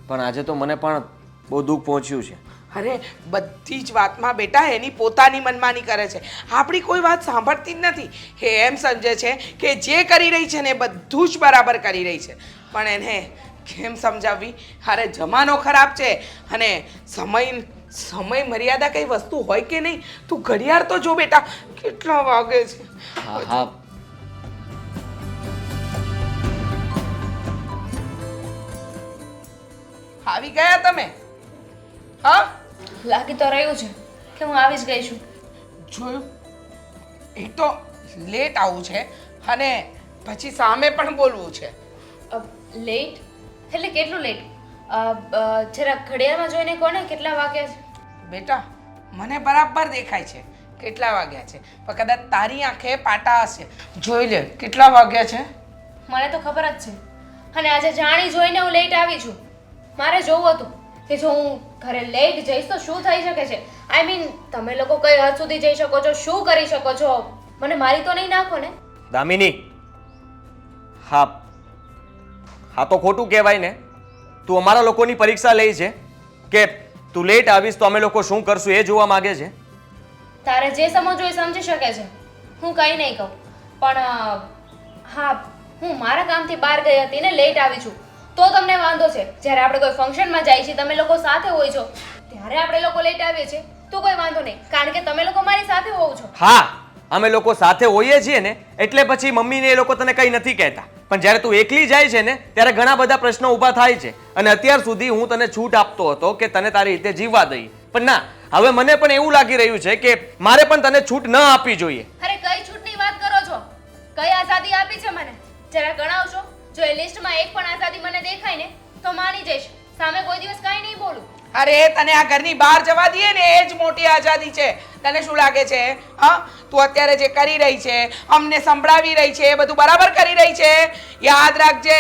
પણ આજે તો મને પણ બહુ દુઃખ પહોંચ્યું છે અરે બધી જ વાતમાં બેટા એની પોતાની મનમાની કરે છે આપણી કોઈ વાત સાંભળતી જ નથી એ એમ સમજે છે કે જે કરી રહી છે ને એ બધું જ બરાબર કરી રહી છે પણ એને કેમ સમજાવવી અરે જમાનો ખરાબ છે અને સમય મર્યાદા કઈ વસ્તુ હોય કે નહીં તું ઘડિયાળ તો જો બેટા કેટલા વાગે છે હા હા આવી ગયા તમે હા લાગી તો રહ્યું છે કે હું આવી જ ગઈ છું. જોયું એક તો લેટ આવું છે અને પછી સામે પણ બોલવું છે લેટ એટલે કેટલું લેટ? જરા ઘડિયાળમાં જોઈને કોને કેટલા વાગ્યા છે? બેટા મને બરાબર દેખાય છે કેટલા વાગ્યા છે પણ કદાચ તારી આંખે પાટા હશે જોઈ લે કેટલા વાગ્યા છે મને તો ખબર જ છે અને આજે જાણી જોઈને હું લેટ આવી છું. મારે જોવું હતું કે જો હું ઘરે લેટ જઈશ તો શું થઈ શકે છે. આઈ મીન તમે લોકો કઈ હદ સુધી જઈ શકો છો, શું કરી શકો છો? મને મારી તો નહીં નાખો ને. દામિની હા હા તો ખોટું કહેવાય ને તું અમારા લોકોની પરીક્ષા લઈ છે કે તું લેટ આવીશ તો અમે લોકો શું કરશું એ જોવા માંગે છે. તારે જે સમજવું એ સમજી શકે છે, હું કંઈ નહીં કહું. પણ હા, હું મારા કામથી બહાર ગઈ હતી ને લેટ આવી છું તો તમને વાંધો છે. જ્યારે આપણે કોઈ ફંક્શનમાં જઈએ છીએ, તમે લોકો સાથે હોય છો, ત્યારે આપણે લોકો લેટ આવીએ છીએ તો કોઈ વાંધો નહીં, કારણ કે તમે લોકો મારી સાથે હોવ છો. હા અમે લોકો સાથે હોઈએ છીએ ને એટલે પછી મમ્મીને એ લોકો તને કંઈ નથી કહેતા, પણ જ્યારે તું એકલી જાય છે ને ત્યારે ઘણા બધા પ્રશ્નો ઊભા થાય છે. અને અત્યાર સુધી હું તને છૂટ આપતો હતો કે તને તારી રીતે જીવવા દઈએ, પણ ના, હવે મને પણ એવું લાગી રહ્યું છે કે મારે પણ તને છૂટ ન આપવી જોઈએ. અરે કઈ છૂટની વાત કરો છો? કઈ આઝાદી આપી છે મને? જરા ગણાવશો? જો એ લિસ્ટમાં એક પણ આઝાદી મને દેખાય ને તો માની જઈશ, સામે કોઈ દિવસ કાંઈ નહીં બોલું. અરે તને આ ઘરની બહાર જવા દઈએ ને એ જ મોટી આઝાદી છે. તને શું લાગે છે હા તું અત્યારે જે કરી રહી છે, અમને સંભળાવી રહી છે, એ બધું બરાબર કરી રહી છે? યાદ રાખજે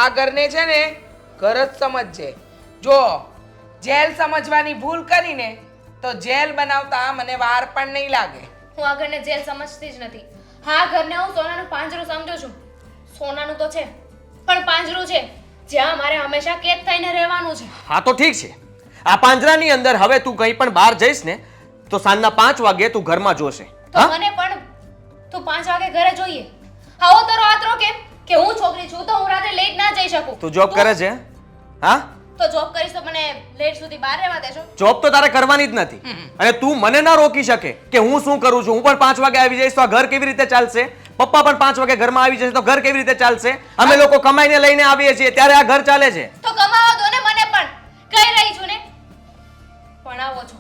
આ ઘરને છે ને ઘર જ સમજજે. જો જેલ સમજવાની ભૂલ કરીને તો જેલ બનાવતા મને વાર પણ નહીં લાગે. હું આ ઘરને જેલ સમજતી જ નથી. હા, ઘરને હું સોનાનું પાંજરું સમજુ છું. સોનાનું તો છે પણ પાંજરું છે જ્યાં મારે હંમેશા કેદ થઈને રહેવાનું છે. હા તો ઠીક છે, આ પાંજરાની અંદર હવે તું કંઈ પણ બહાર જઈશ ને તો સાંજના 5 વાગે તું ઘરમાં જોશે. તો મને પણ તું 5 વાગે ઘરે જોઈએ. આવો તો રાત્રો કેમ કે હું છોકરી છું તો હું રાતે લેટ ના જઈ શકું. તું જોબ કરે છે? હા તો જોબ કરીશ તો મને લેટ સુધી બહાર રહેવા દેશો? જોબ તો તારે કરવાની જ નથી અને તું મને ના રોકી શકે કે હું શું કરું છું. હું પણ 5 વાગે આવી જઈશ તો આ ઘર કેવી રીતે ચાલશે? પપ્પા પણ 5 વાગે ઘરમાં આવી જશે તો ઘર કેવી રીતે ચાલશે? અમે લોકો કમાઈને લઈને આવીએ છીએ ત્યારે આ ઘર ચાલે છે. તો કમાવો દો ને મને પણ. કહી રહી છું ને ભણાવો છો,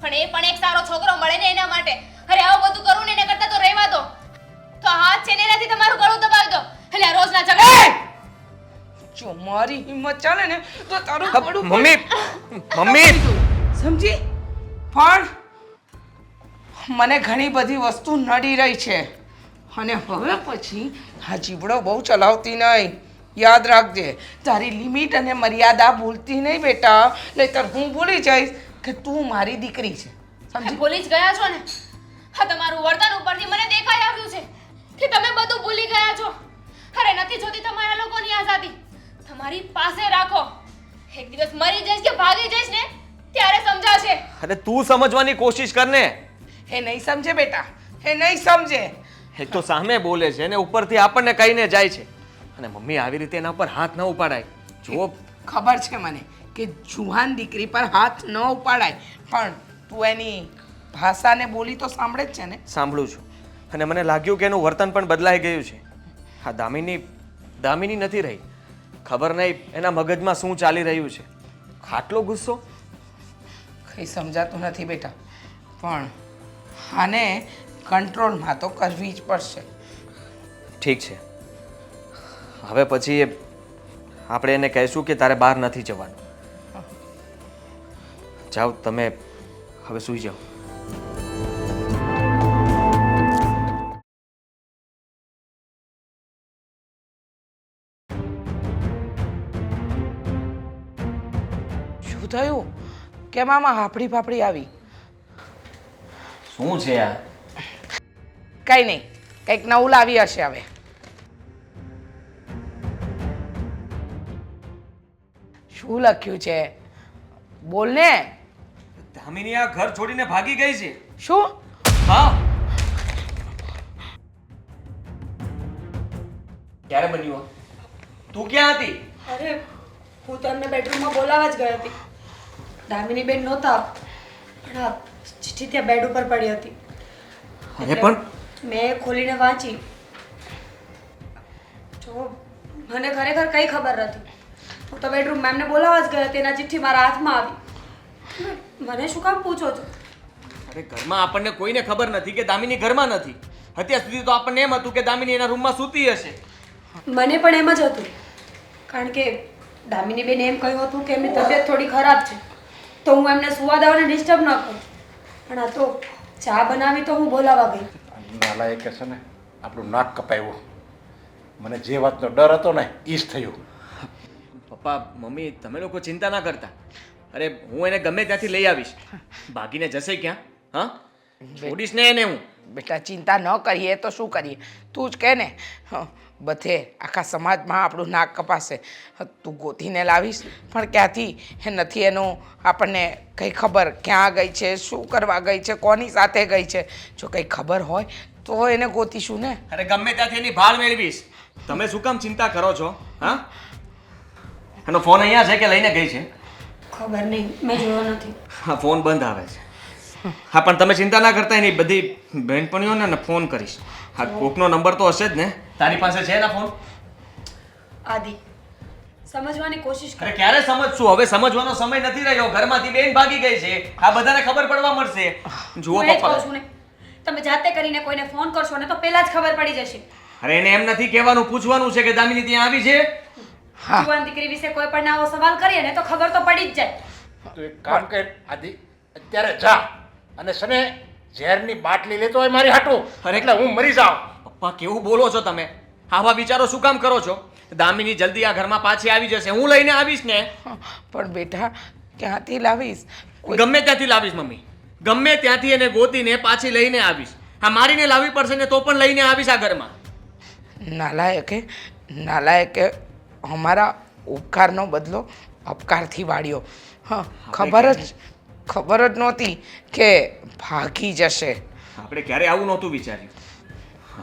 પણ એ પણ એક સારો છોકરો મળે ને એના માટે. અરે આવું બધું કરું ને એના કરતા તો રહેવા દો. તો હાથ છે ને એનાથી તમારું ગળું દબાવી દો. એટલે આ રોજના ઝઘડા. જો મારી હિંમત ચાલે ને તો તારું ગળું મમ્મી સમજી. પણ મને ઘણી બધી વસ્તુ નડી રહી છે અને હવે પછી આ જીબડો બહુ ચલાવતી નહીં. યાદ રાખજે તારી લિમિટ અને મર્યાદા ભૂલતી નહીં બેટા, નહીંતર હું ભૂલી જઈશ કે તું મારી દીકરી છે. સમજી? ભૂલી જ ગયા છો ને. હા, તમારું વર્તન ઉપરથી મને દેખાઈ આવ્યું છે કે તમે બધું ભૂલી ગયા છો. અરે નથી જોતી તમારા લોકોની આઝાદી, તમારી પાસે રાખો. એક દિવસ મરી જઈશ કે ભાગી જઈશ ને ત્યારે સમજાશે. અરે તું સમજવાની કોશિશ કર ને. એ નહીં સમજે બેટા, એ નહીં સમજે. એક તો સામે બોલે છે અને ઉપરથી આપણને કહીને જાય છે. અને મમ્મી આવી રીતે એના પર હાથ ન ઉપાડાય. જો ખબર છે મને કે જુવાન દીકરી પર હાથ ન ઉપાડાય, પણ તું એની ભાષાને બોલી તો સાંભળે જ છે ને? સાંભળું છું અને મને લાગ્યું કે એનું વર્તન પણ બદલાઈ ગયું છે. હા, દામિની નથી રહી. ખબર નહીં એના મગજમાં શું ચાલી રહ્યું છે. આટલો ગુસ્સો કંઈ સમજાતું નથી બેટા, પણ આને કંટ્રોલમાં તો કરવી જ પડશે. ઠીક છે, હવે પછી આપણે એને કહીશું કે તારે બહાર નથી જવાનું. જાઓ તમે હવે સૂઈ જાઓ. શું થયું કેમ આમાં હાફડી ફાફડી આવી? શું છે આ? કંઈ નહીં, કંઈક નવું લાવી હશે હવે. શું લખ્યું છે? બોલ ને. દામિની આ ઘર છોડીને ભાગી ગઈ છે. શું? હા. ક્યારે બન્યું આ? તું ક્યાં હતી? અરે હું તો એમને બેડરૂમમાં બોલાવવા જ ગઈ હતી. દામિની બેન નહોતા, પણ આ ચિઠ્ઠી ત્યાં બેડ ઉપર પડી હતી. અરે પણ મેં ખોલીને વાંચી. જો મને ખરેખર કઈ ખબર નથી. હું તો બેડરૂમમાં એમને બોલાવવા જ ગઈ હતી, એના ચિઠ્ઠી મારા હાથમાં આવી. મને શું કામ પૂછો છો? અરે ઘરમાં આપણને કોઈને ખબર નથી કે દામિની ઘરમાં નથી. અત્યાર સુધી તો આપણને એમ હતું કે દામિની એના રૂમમાં સૂતી હશે. મને પણ એમ જ હતું, કારણ કે દામિની બેન એમ કહ્યું હતું કે એમની તબિયત થોડી ખરાબ છે, તો હું એમને સુવા દઉં અને ડિસ્ટર્બ ન કરું. પણ આ તો ચા બનાવી તો હું બોલાવા ગઈ. નાલાયકે છે ને આપણું નાક કપાવ્યું. મને જે વાતનો ડર હતો ને એ જ થયું. પપ્પા મમ્મી તમે લોકો ચિંતા ના કરતા. અરે હું એને ગમે ત્યાંથી લઈ આવીશ. ભાગીને જશે ક્યાં? હા, છોડીશ ને એને હું. બેટા ચિંતા ન કરીએ તો શું કરીએ? તું જ કહે ને. બધે આખા સમાજમાં આપણું નાક કપાશે. તું ગોતીને લાવીશ પણ ક્યાંથી? એ નથી એનું આપણને કંઈ ખબર ક્યાં ગઈ છે, શું કરવા ગઈ છે, કોની સાથે ગઈ છે. જો કંઈ ખબર હોય તો એને ગોતીશું ને. અરે ગમે ત્યાંથી એની ભાળ મેળવીશ. તમે શું કામ ચિંતા કરો છો? હા, એનો ફોન અહીંયા છે કે લઈને ગઈ છે? ખબર નહીં, મેં જોયો નથી. હા, ફોન બંધ આવે છે. હા, પણ તમે ચિંતા ના કરતા, એની બધી બહેનપણીઓને ને ફોન કરીશ. હા, કોકનો નંબર તો હશે જ ને. તારી પાસે છે ને ફોન? આદિ, સમજવાની કોશિશ કર. અરે ક્યારે સમજશું? હવે સમજવાનો સમય નથી રહ્યો. ઘરમાંથી બેન ભાગી ગઈ છે. આ બધાને ખબર પડવા મળશે. જુઓ હું એ જ કહું પપ્પા, છું ને, તમે જાતે કરીને કોઈને ફોન કરશો ને તો પહેલા જ ખબર પડી જશે. અરે એને એમ નથી કહેવાનું, પૂછવાનું છે કે દામિની ત્યાં આવી છે. હા, જુવાન દીકરી વિશે કોઈ પણ આવો સવાલ કરીએ ને તો ખબર તો પડી જ જાય. તું એક કામ કર આદિ, અત્યારે જા અને સને ઝેરની બાટલી લેતો હોય મારી હાટું. અરે એટલે હું મરી જાઉં. પપ્પા કેવું બોલો છો તમે? આવા વિચારો શું કામ કરો છો? દામિની જલ્દી આ ઘરમાં પાછી આવી જશે. હું લઈને આવીશ ને. પણ બેટા ક્યાંથી લાવીશ? ગમે ત્યાંથી લાવીશ મમ્મી. ગમે ત્યાંથી એને ગોતીને પાછી લઈને આવીશ. હા, મારીને લાવવી પડશે ને તો પણ લઈને આવીશ આ ઘરમાં. નાલાયકે અમારા ઉપકારનો બદલો અપકારથી વાળ્યો. હા, ખબર જ નહોતી કે ભાગી જશે. આપણે ક્યારે આવું નહોતું વિચાર્યું.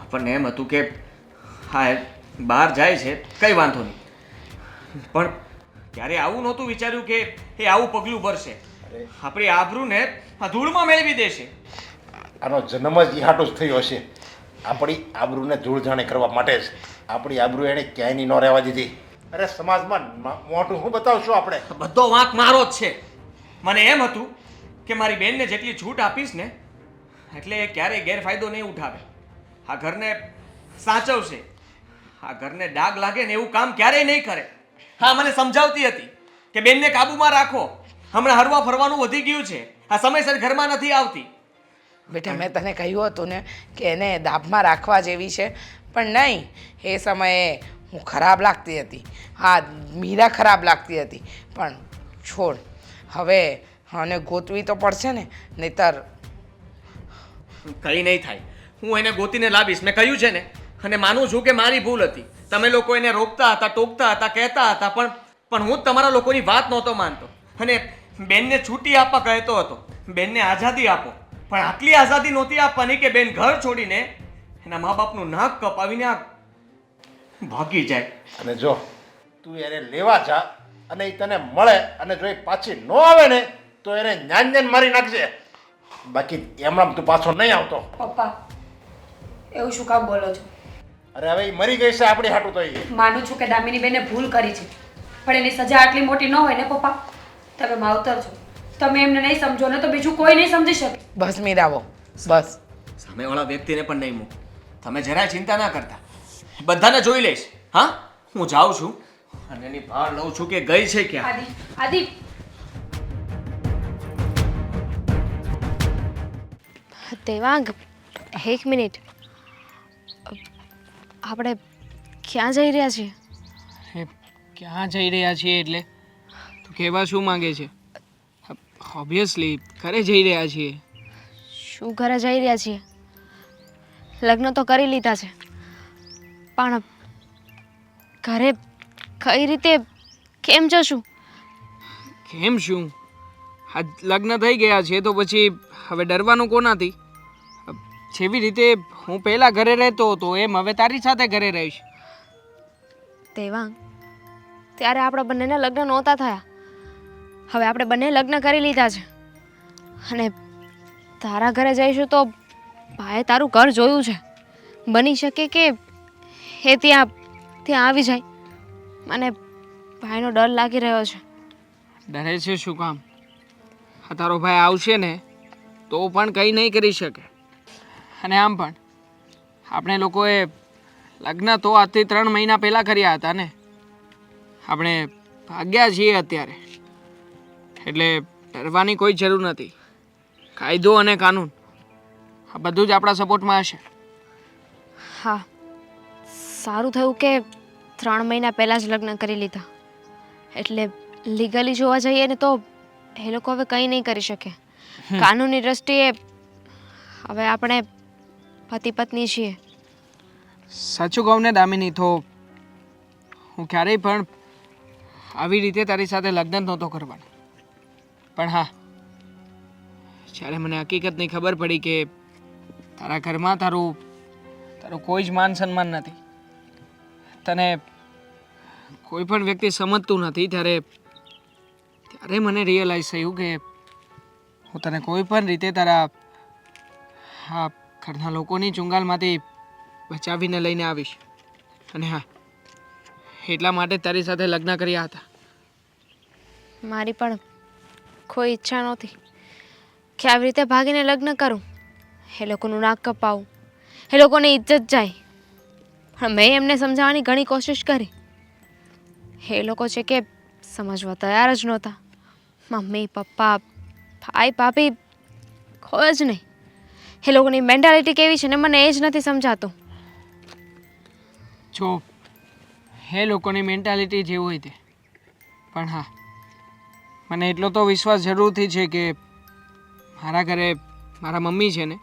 આપણને એમ હતું કે હા એ બહાર જાય છે કંઈ વાંધો નહીં, પણ ક્યારે આવું નહોતું વિચાર્યું કે એ આવું પગલું ભરશે. આપણી આબરૂને આ ધૂળમાં મેળવી દેશે. આનો જન્મ જ ઈ હાટું જ થયો હશે. આપણી આબરૂને ધૂળ જાણે કરવા માટે જ. આપણી આબરૂ એણે ક્યાંયની ન રહેવા દીધી. અરે સમાજમાં મોટું શું બતાવશું આપણે? બધો વાંક મારો જ છે. મને એમ હતું કે મારી બેનને જેટલી છૂટ આપીશ ને એટલે એ ક્યારેય ગેરફાયદો નહીં ઉઠાવે. આ ઘરને સાચવશે. આ ઘરને ડાઘ લાગે ને એવું કામ ક્યારેય નહીં કરે. હા, મને સમજાવતી હતી કે બેનને કાબૂમાં રાખો. હમણાં હરવા ફરવાનું વધી ગયું છે. આ સમયસર ઘરમાં નથી આવતી. બેટા મેં તને કહ્યું હતું ને કે એને દાબમાં રાખવા જેવી છે, પણ નહીં. એ સમયે હું ખરાબ લાગતી હતી. હા, મીરા ખરાબ લાગતી હતી. પણ છોડ, હવે આને ગોતવી તો પડશે ને, નહીતર કંઈ નહીં થાય. હું એને ગોતીને લાવીશ. મેં કહ્યું છે ને. અને માનું છું કે મારી ભૂલ હતી. તમે લોકો એને રોકતા હતા, ટોકતા હતા, કહેતા હતા, પણ હું જ તમારા લોકોની વાત નહોતો માનતો અને બેનને છૂટી આપવા કહેતો હતો. બેનને આઝાદી આપો, પણ આટલી આઝાદી નહોતી આપવાની કે બેન ઘર છોડીને એના મા બાપનું નાક કપાવીને આ ભાગી જાય. અને જો તું એને લેવા જા અને એ તને મળે અને જો એ પાછી ન આવે ને તો એને જ્ઞાન મારી નાખજે. બાકી એમણામ તું પાછો નહીં આવતો. પપ્પા, એવું શું કામ બોલો છો? અરે હવે એ મરી ગઈ છે આપણી હાટું તો એ. માનું છું કે દામિની બેને ભૂલ કરી છે, પણ એની સજા આટલી મોટી ન હોય ને પપ્પા. તમે માવતર છો, તમે એમને નહીં સમજો ને તો બીજું કોઈ નહીં સમજી શકે. બસ મીરાવો, બસ. સામેવાળા વ્યક્તિને પણ નહીં મૂક. તમે જરાય ચિંતા ના કરતા. બધાને જોઈ લઈશ. હા, હું જાઉં છું અને એની ભાળ લઉં છું કે ગઈ છે ક્યાં. આદિ, દેવાંગ, એક મિનિટ. આપણે ક્યાં જઈ રહ્યા છીએ? એ ક્યાં જઈ રહ્યા છીએ એટલે તું કહેવા શું માંગે છે? ઓબ્વિયસલી ઘરે જઈ રહ્યા છીએ. શું ઘરે જઈ રહ્યા છીએ? લગ્ન તો કરી લીધા છે, પણ ઘરે કઈ રીતે કેમ જશું? કેમ શું? આ લગ્ન થઈ ગયા છે તો પછી હવે ડરવાનું કોનાથી? જેવી રીતે હું પહેલા ઘરે રહેતો હતો એમ હવે તારી સાથે ઘરે રહીશ. દેવાંગ, ત્યારે આપણા બંનેના લગ્ન નહોતા થયા. હવે આપણે બંને લગ્ન કરી લીધા છે અને તારા ઘરે જઈશું તો ભાઈએ તારું ઘર જોયું છે. બની શકે કે એ ત્યાં આવી જાય. મને ભાઈનો ડર લાગી રહ્યો છે. ડરે છે શું કામ? આ તારો ભાઈ આવશે ને તો પણ કંઈ નહીં કરી શકે. અને આમ પણ આપણે લોકોએ લગ્ન તો આજથી 3 મહિના પહેલાં કર્યા હતા ને. આપણે ભાગ્યા છીએ અત્યારે, એટલે ડરવાની કોઈ જરૂર નથી. કાયદો અને કાનૂન આ બધું જ આપણા સપોર્ટમાં હશે. હા, સારું થયું કે 3 મહિના પહેલાં જ લગ્ન કરી લીધા. એટલે લીગલી જોવા જઈએ ને તો એ લોકો હવે કંઈ નહીં કરી શકે. કાનૂની દ્રષ્ટિએ હવે આપણે પતિ પત્ની છીએ. સાચું કહું ને દામિની, તો હું ક્યારેય પણ આવી રીતે તારી સાથે લગ્ન નહોતો કરવાનો. પણ હા, જ્યારે મને હકીકતની ખબર પડી કે તારા ઘરમાં તારું કોઈ જ માન સન્માન નથી, તને કોઈ પણ વ્યક્તિ સમજતું નથી, ત્યારે મને રિયલાઇઝ થયું કે હું તને કોઈ પણ રીતે તારા હા ઘરના લોકોની ચુંગાલમાંથી બચાવીને લઈને આવીશ. અને હા, એટલા માટે તારી સાથે લગ્ન કર્યા હતા. મારી પણ કોઈ ઈચ્છા નહોતી કે આવી રીતે ભાગીને લગ્ન કરું, એ લોકોનું નાક કપાવું, એ લોકોની ઇજ્જત જાય. પણ મેં એમને સમજાવવાની ઘણી કોશિશ કરી. એ લોકો છે કે સમજવા તૈયાર જ નહોતા. મમ્મી પપ્પા ભાઈ ભાભી કોઈ જ નહીં. એ લોકોની મેન્ટાલિટી કેવી છે ને મને એ જ નથી સમજાતું. જો એ લોકોની મેન્ટાલિટી જે હોય તે, પણ હા, મને એટલો તો વિશ્વાસ જરૂરથી છે કે મારા ઘરે મારા મમ્મી છે ને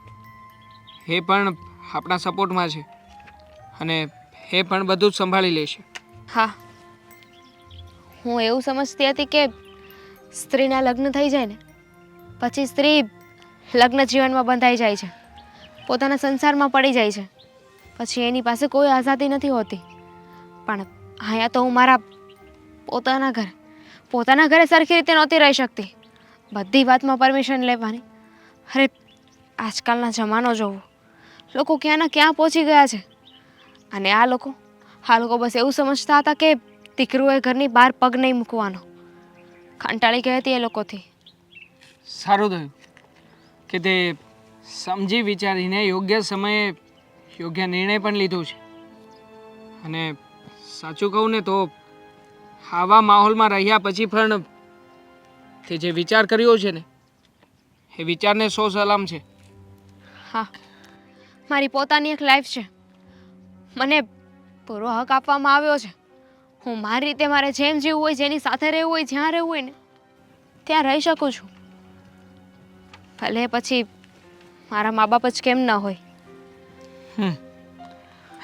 એ પણ આપણા સપોર્ટમાં છે અને એ પણ બધું જ સંભાળી લેશે. હા, હું એવું સમજતી હતી કે સ્ત્રીના લગ્ન થઈ જાય ને પછી સ્ત્રી લગ્ન જીવનમાં બંધાઈ જાય છે, પોતાના સંસારમાં પડી જાય છે, પછી એની પાસે કોઈ આઝાદી નથી હોતી. પણ અહીંયા તો હું મારા પોતાના ઘરે સરખી રીતે નહોતી રહી શકતી. બધી વાતમાં પરમિશન લેવાની. અરે આજકાલના જમાનો જોવો, લોકો ક્યાંના ક્યાં પહોંચી ગયા છે. અને આ લોકો બસ એવું સમજતા હતા કે દીકરીઓએ ઘરની બહાર પગ નહીં મૂકવાનો. કંટાળી ગઈ હતી એ લોકોથી. સારું થયું કે તે સમજી વિચારીને યોગ્ય સમયે યોગ્ય નિર્ણય પણ લીધો છે. અને સાચું કહું ને તો આવા માહોલમાં રહ્યા પછી પણ તે જે વિચાર કર્યો છે ને એ વિચારને 100 સલામ છે. હા, મારી પોતાની એક લાઈફ છે, મને પૂરો હક આપવામાં આવ્યો છે. હું મારી રીતે મારે જેમ જીવવું હોય, જેની સાથે રહેવું હોય, જ્યાં રહેવું હોય ને ત્યાં રહી શકું છું. ભલે પછી મારા મા બાપ જ કેમ ન હોય.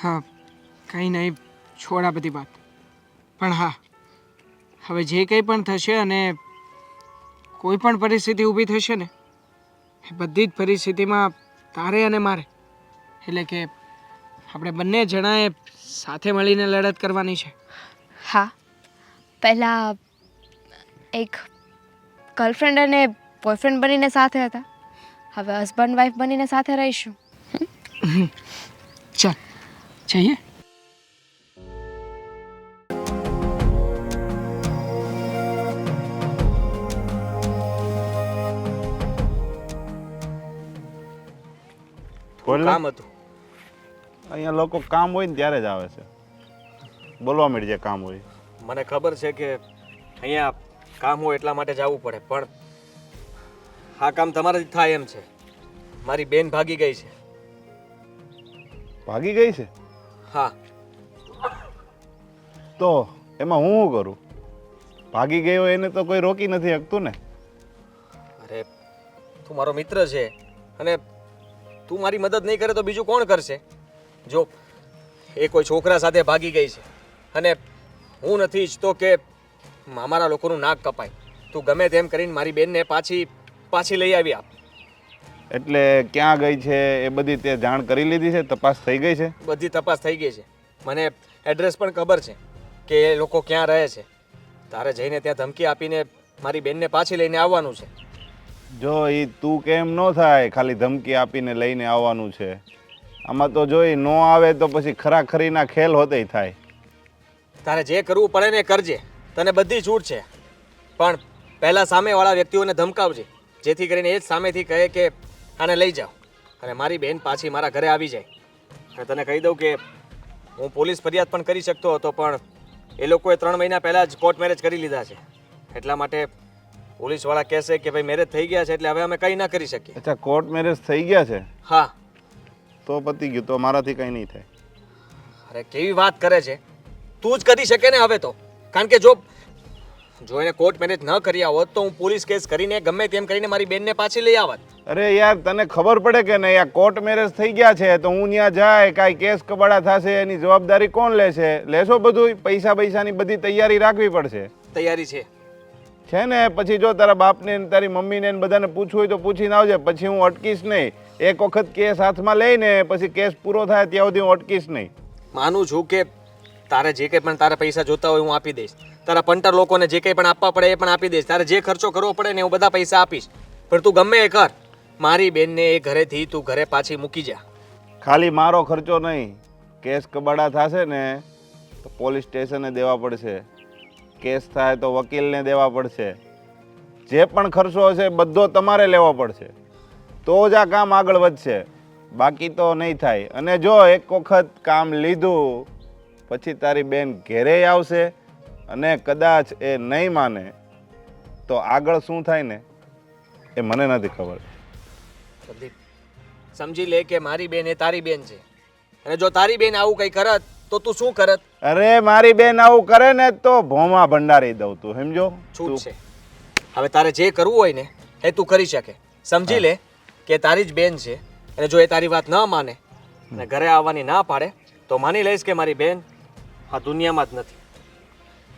હા, કંઈ નહીં, છોડ આ બધી વાત. પણ હા, હવે જે કંઈ પણ થશે અને કોઈ પણ પરિસ્થિતિ ઊભી થશે ને એ બધી જ પરિસ્થિતિમાં તારે અને મારે એટલે કે આપણે બંને જણાએ સાથે મળીને લડત કરવાની છે. હા, પહેલાં એક ગર્લફ્રેન્ડ અને બોયફ્રેન્ડ બનીને સાથે હતા, હવે હસબન્ડ વાઈફ બનીને સાથે રહીશું. ચાલ જઈએ. બોલ ને. કામ હતું. અહીંયા લોકો કામ હોય ને ત્યારે જ આવે છે. બોલવા મળી જાય કામ હોય. મને ખબર છે કે અહીંયા કામ હોય એટલા માટે જવું પડે, પણ આ કામ તમારાથી થાય એમ છે. મારી બેન ભાગી ગઈ છે. ભાગી ગઈ છે હા, તો એમાં હું શું કરું? ભાગી ગયો એને તો કોઈ રોકી નથી શકતું ને. તું મારો મિત્ર છે અને તું મારી મદદ નહીં કરે તો બીજું કોણ કરશે? જો એ કોઈ છોકરા સાથે ભાગી ગઈ છે અને હું નથી ઈચ્છતો કે અમારા લોકોનું નાક કપાય. તું ગમે તેમ કરીને મારી બેનને પાછી લઈ આવી આપ. એટલે ક્યાં ગઈ છે એ બધી તે જાણ કરી લીધી છે? તપાસ થઈ ગઈ છે? બધી તપાસ થઈ ગઈ છે. મને એડ્રેસ પણ ખબર છે કે એ લોકો ક્યાં રહે છે. તારે જઈને ત્યાં ધમકી આપીને મારી બેનને પાછી લઈને આવવાનું છે. જો એ તું કેમ ન થાય, ખાલી ધમકી આપીને લઈને આવવાનું છે. આમાં તો જો એ ન આવે તો પછી ખરાખરીના ખેલ હોતે થાય. તારે જે કરવું પડે ને એ કરજે, તને બધી છૂટ છે. પણ પહેલાં સામેવાળા વ્યક્તિઓને ધમકાવજે, જેથી કરીને એ જ સામેથી કહે કે આને લઈ જાઓ અને મારી બેન પાછી મારા ઘરે આવી જાય. અને તને કહી દઉં કે હું પોલીસ ફરિયાદ પણ કરી શકતો હતો, પણ એ લોકોએ 3 મહિના પહેલાં જ કોર્ટ મેરેજ કરી લીધા છે. એટલા માટે પોલીસવાળા કહેશે કે ભાઈ મેરેજ થઈ ગયા છે એટલે હવે અમે કંઈ ના કરી શકીએ. અચ્છા, કોર્ટ મેરેજ થઈ ગયા છે? હા. તો પતી ગયું, તો મારાથી કંઈ નહીં થાય. અરે કેવી વાત કરે છે, તું જ કરી શકે ને હવે તો. કારણ કે જો એને કોર્ટ મેરેજ ન કર્યા હોત તો હું પોલીસ કેસ કરીને ગમે તેમ કરીને મારી બેનને પાછી લઈ આવત. અરે યાર, તને ખબર પડે કે નહીં? આ કોર્ટ મેરેજ થઈ ગયા છે તો હું ત્યાં જાય કાંઈ કેસ કબાડા થશે એની જવાબદારી કોણ લેશે? લેશો બધું? પૈસાની બધી તૈયારી રાખવી પડશે. તૈયારી છે ને? પછી જો તારા બાપને ને તારી મમ્મીને ને બધાને પૂછવું હોય તો પૂછીને આવજે. પછી હું અટકીશ નહીં. એક વખત કેસ હાથમાં લઈને પછી કેસ પૂરો થાય ત્યાં સુધી હું અટકીશ નહીં. માનું છું કે તારે જે કંઈ પણ તારા પૈસા જોતા હોય હું આપી દઈશ. તારા પંટર લોકોને જે કંઈ પણ આપવા પડે એ પણ આપી દઈશ. તારે જે ખર્ચો કરવો પડે ને હું બધા પૈસા આપીશ. પણ તું ગમે એ કર, મારી બેનને એ ઘરેથી તું ઘરે પાછી મૂકી જા. ખાલી મારો ખર્ચો નહીં, કેસ કબાડા થશે ને તો પોલીસ સ્ટેશને દેવા પડશે. કેસ થાય તો વકીલને દેવા પડશે. જે પણ ખર્ચો હશે બધો તમારે લેવો પડશે. તો જ આ કામ આગળ વધશે, બાકી તો નહીં થાય. અને જો એક વખત કામ લીધું પછી તારી બેન ઘેરે આવશે અને કદાચ એ નહીં માને તો આગળ શું થાય ને એ મને નથી ખબર. સંદીપ, સમજી લે કે મારી બેન એ તારી બેન છે અને જો તારી બેન આવું કંઈ કરત તો તું શું કરત? અરે મારી બેન આવું કરે ને તો ભોમાં ભંડારી દઉં. તું સમજો? છૂટ છે. હવે તારે જે કરવું હોય ને એ તું કરી શકે. સમજી લે કે તારી જ બેન છે અને જો એ તારી વાત ન માને અને ઘરે આવવાની ના પાડે તો માની લઈશ કે મારી બેન આ દુનિયામાં જ નથી.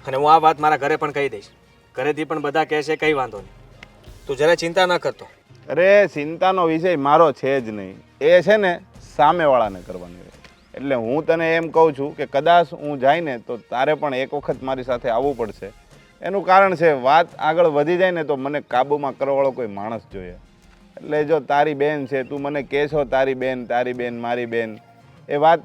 અને હું આ વાત મારા ઘરે પણ કહી દઈશ. ઘરેથી પણ બધા કહેશે કંઈ વાંધો નહીં, તું જરાય ચિંતા ન કરતો. અરે ચિંતાનો વિષય મારો છે જ નહીં. એ છે ને સામેવાળાને કરવાની હોય. એટલે હું તને એમ કહું છું કે કદાચ હું જાય ને તો તારે પણ એક વખત મારી સાથે આવવું પડશે. એનું કારણ છે વાત આગળ વધી જાય ને તો મને કાબૂમાં કરવાવાળો કોઈ માણસ જોઈએ. એટલે જો તારી બેન છે, તું મને કહે છો તારી બેન મારી બેન, એ વાત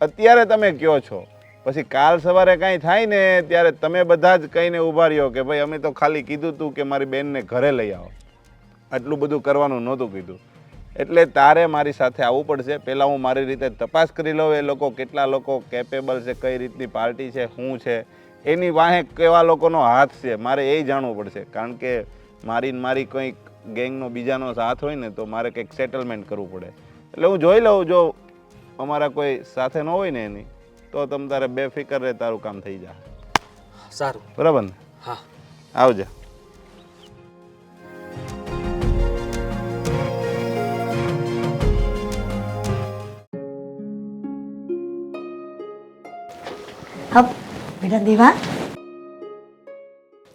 અત્યારે તમે કહો છો, પછી કાલ સવારે કાંઈ થાય ને ત્યારે તમે બધા જ કહીને ઊભા રહ્યો કે ભાઈ અમે તો ખાલી કીધું હતું કે મારી બેનને ઘરે લઈ આવો, આટલું બધું કરવાનું નહોતું કીધું. એટલે તારે મારી સાથે આવવું પડશે. પહેલાં હું મારી રીતે તપાસ કરી લઉં એ લોકો કેટલા લોકો કેપેબલ છે, કઈ રીતની પાર્ટી છે, શું છે, એની વાહે કેવા લોકોનો હાથ છે, મારે એ જાણવું પડશે. કારણ કે મારી કંઈક ગેંગનો બીજાનો હાથ હોય ને તો મારે કંઈક સેટલમેન્ટ કરવું પડે. એટલે હું જોઈ લઉં, જો અમારા કોઈ સાથે ન હોય ને એની તો તમ તારે બેફિકર રહે, તારું કામ થઈ જાય. સારું, બરાબર ને? હા, આવજે. હા બેટા દેવા.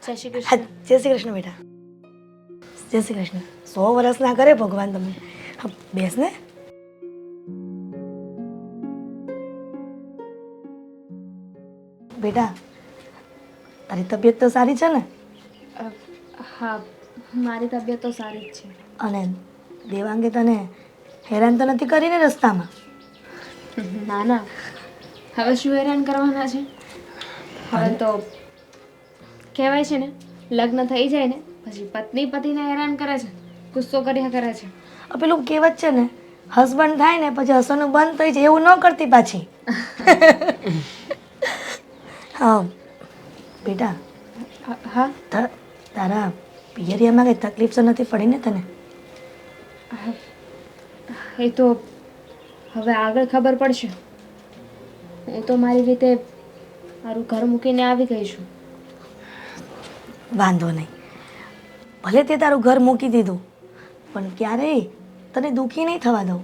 જય શ્રી કૃષ્ણ. હા, જય શ્રી કૃષ્ણ બેટા. જય શ્રી કૃષ્ણ. 100 વર્ષના કરે ભગવાન તમને. હા બેસ ને. બેટા તારી તબિયત તો સારી છે ને? હા, મારી તબિયત તો સારી જ છે. અને દેવાંગે તને હેરાન તો નથી કરીને રસ્તામાં? ના ના, હવે શું હેરાન કરવાના છે? હવે તો કહેવાય છે ને, લગ્ન થઈ જાય ને પછી પત્ની પતિને હેરાન કરે છે, ગુસ્સો કર્યા કરે છે. પેલું કહેવત છે ને, હસબન્ડ થાય ને પછી હસવાનું બંધ થઈ જાય, એવું ન કરતી પાછી. હા બેટા. હા, તારા પિયરિયામાં કંઈ તકલીફ તો નથી પડી ને તને? એ તો હવે આગળ ખબર પડશે. હું તો મારી રીતે મારું ઘર મૂકીને આવી ગઈ છું. વાંધો નહીં, ભલે તે તારું ઘર મૂકી દીધું પણ ક્યારેય તને દુઃખી નહીં થવા દઉં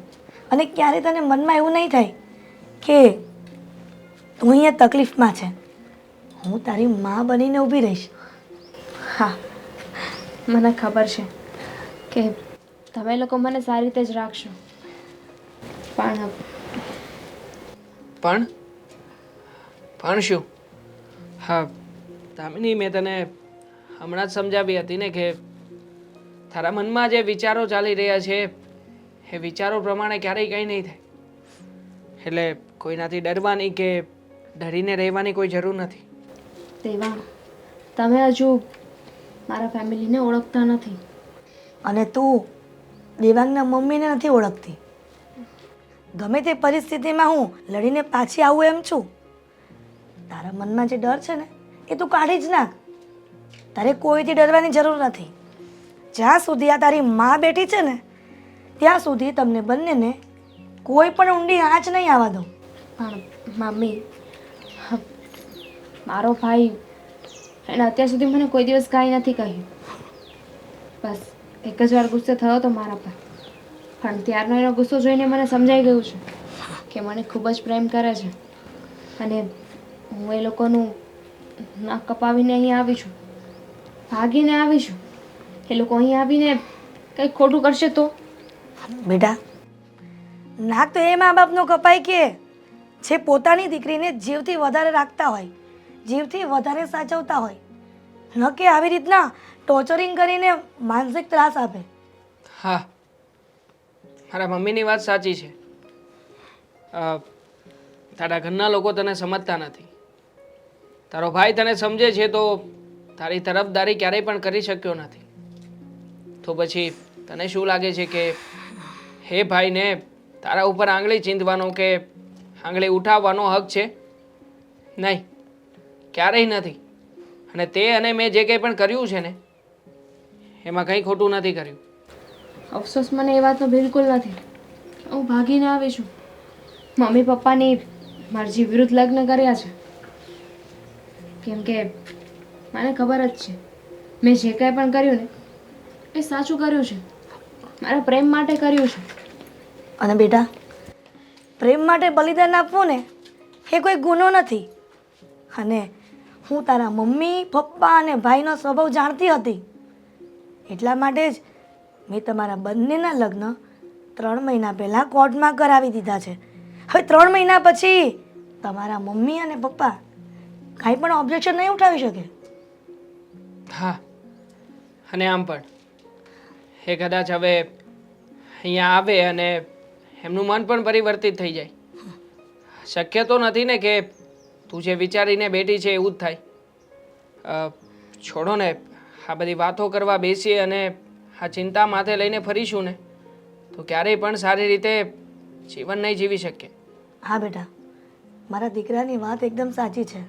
અને ક્યારેય તને મનમાં એવું નહીં થાય કે તું અહીંયા તકલીફમાં છે. હું તારી માં બનીને ઊભી રહીશ. હા, મને ખબર છે કે તમે લોકો મને સારી રીતે જ રાખશો, પણ પણ શું? હા દામિની, મેં તને હમણાં જ સમજાવી હતી ને કે તારા મનમાં જે વિચારો ચાલી રહ્યા છે એ વિચારો પ્રમાણે ક્યારેય કંઈ નહીં થાય. એટલે કોઈનાથી ડરવાની કે ડરીને રહેવાની કોઈ જરૂર નથી. દેવાંગ, તમે હજુ મારા ફેમિલીને ઓળખતા નથી. અને તું દેવાંગના મમ્મીને નથી ઓળખતી. ગમે તે પરિસ્થિતિમાં હું લડીને પાછી આવું એમ છું. તારા મનમાં જે ડર છે ને એ તું કાઢી જ નાખ. તારે કોઈથી ડરવાની જરૂર નથી. જ્યાં સુધી આ તારી માં બેઠી છે ને ત્યાં સુધી તમને બંનેને કોઈ પણ ઊંડી આંચ નહીં આવવા દઉં. પણ મમ્મી, મારો ભાઈ એને અત્યાર સુધી મને કોઈ દિવસ કાંઈ નથી કહ્યું. બસ એક જ વાર ગુસ્સે થયો તો મારા પર, પણ ત્યારનો એનો ગુસ્સો જોઈને મને સમજાઈ ગયું છે કે મને ખૂબ જ પ્રેમ કરે છે અને હું એ લોકોનું નાક કપાવીને અહીં આવી છું, ભાગીને આવી છું. એ લોકો અહીં આવીને કંઈક ખોટું કરશે તો? બેટા, નાક તો એ મા બાપનો કપાય કે જે પોતાની દીકરીને જીવથી વધારે રાખતા હોય, જીવથી વધારે સાચવતા હોય, ન કે આવી રીતના ટોર્ચરિંગ કરીને માનસિક ત્રાસ આપે. હા, મારા મમ્મીની વાત સાચી છે. તારા ઘરના લોકો તને સમજતા નથી. તારો ભાઈ તને સમજે છે તો તારી તરફદારી ક્યારેય પણ કરી શક્યો નથી. તો પછી તને શું લાગે છે કે હે ભાઈને તારા ઉપર આંગળી ચીંધવાનો કે આંગળી ઉઠાવવાનો હક છે? નહીં, ક્યારેય નથી. અને તે અને મેં જે કંઈ પણ કર્યું છે ને એમાં કંઈ ખોટું નથી કર્યું. અફસોસ મને એ વાતનો બિલકુલ નથી. હું ભાગીને આવી છું. મમ્મી પપ્પાની મરજી વિરુદ્ધ લગ્ન કર્યા છે, કેમ કે મને ખબર જ છે મેં જે કાંઈ પણ કર્યું ને એ સાચું કર્યું છે, મારા પ્રેમ માટે કર્યું છે. અને બેટા, પ્રેમ માટે બલિદાન આપવું ને એ કોઈ ગુનો નથી. અને હું તારા મમ્મી પપ્પા અને ભાઈનો સ્વભાવ જાણતી હતી, એટલા માટે જ મેં તમારા બંનેના લગ્ન 3 મહિના પહેલાં કોર્ટમાં કરાવી દીધા છે. હવે 3 મહિના પછી તમારા મમ્મી અને પપ્પા કાંઈ પણ ઓબ્જેક્શન નહીં ઉઠાવી શકે. હા, અને આમ પણ એ કદાચ હવે અહીંયા આવે અને એમનું મન પણ પરિવર્તિત થઈ જાય. શક્ય તો નથી ને કે તું જે વિચારીને બેઠી છે એવું જ થાય. છોડો ને, આ બધી વાતો કરવા બેસીએ અને આ ચિંતા માથે લઈને ફરીશું ને તો ક્યારેય પણ સારી રીતે જીવન નહીં જીવી શકીએ. હા બેટા, મારા દીકરાની વાત એકદમ સાચી છે.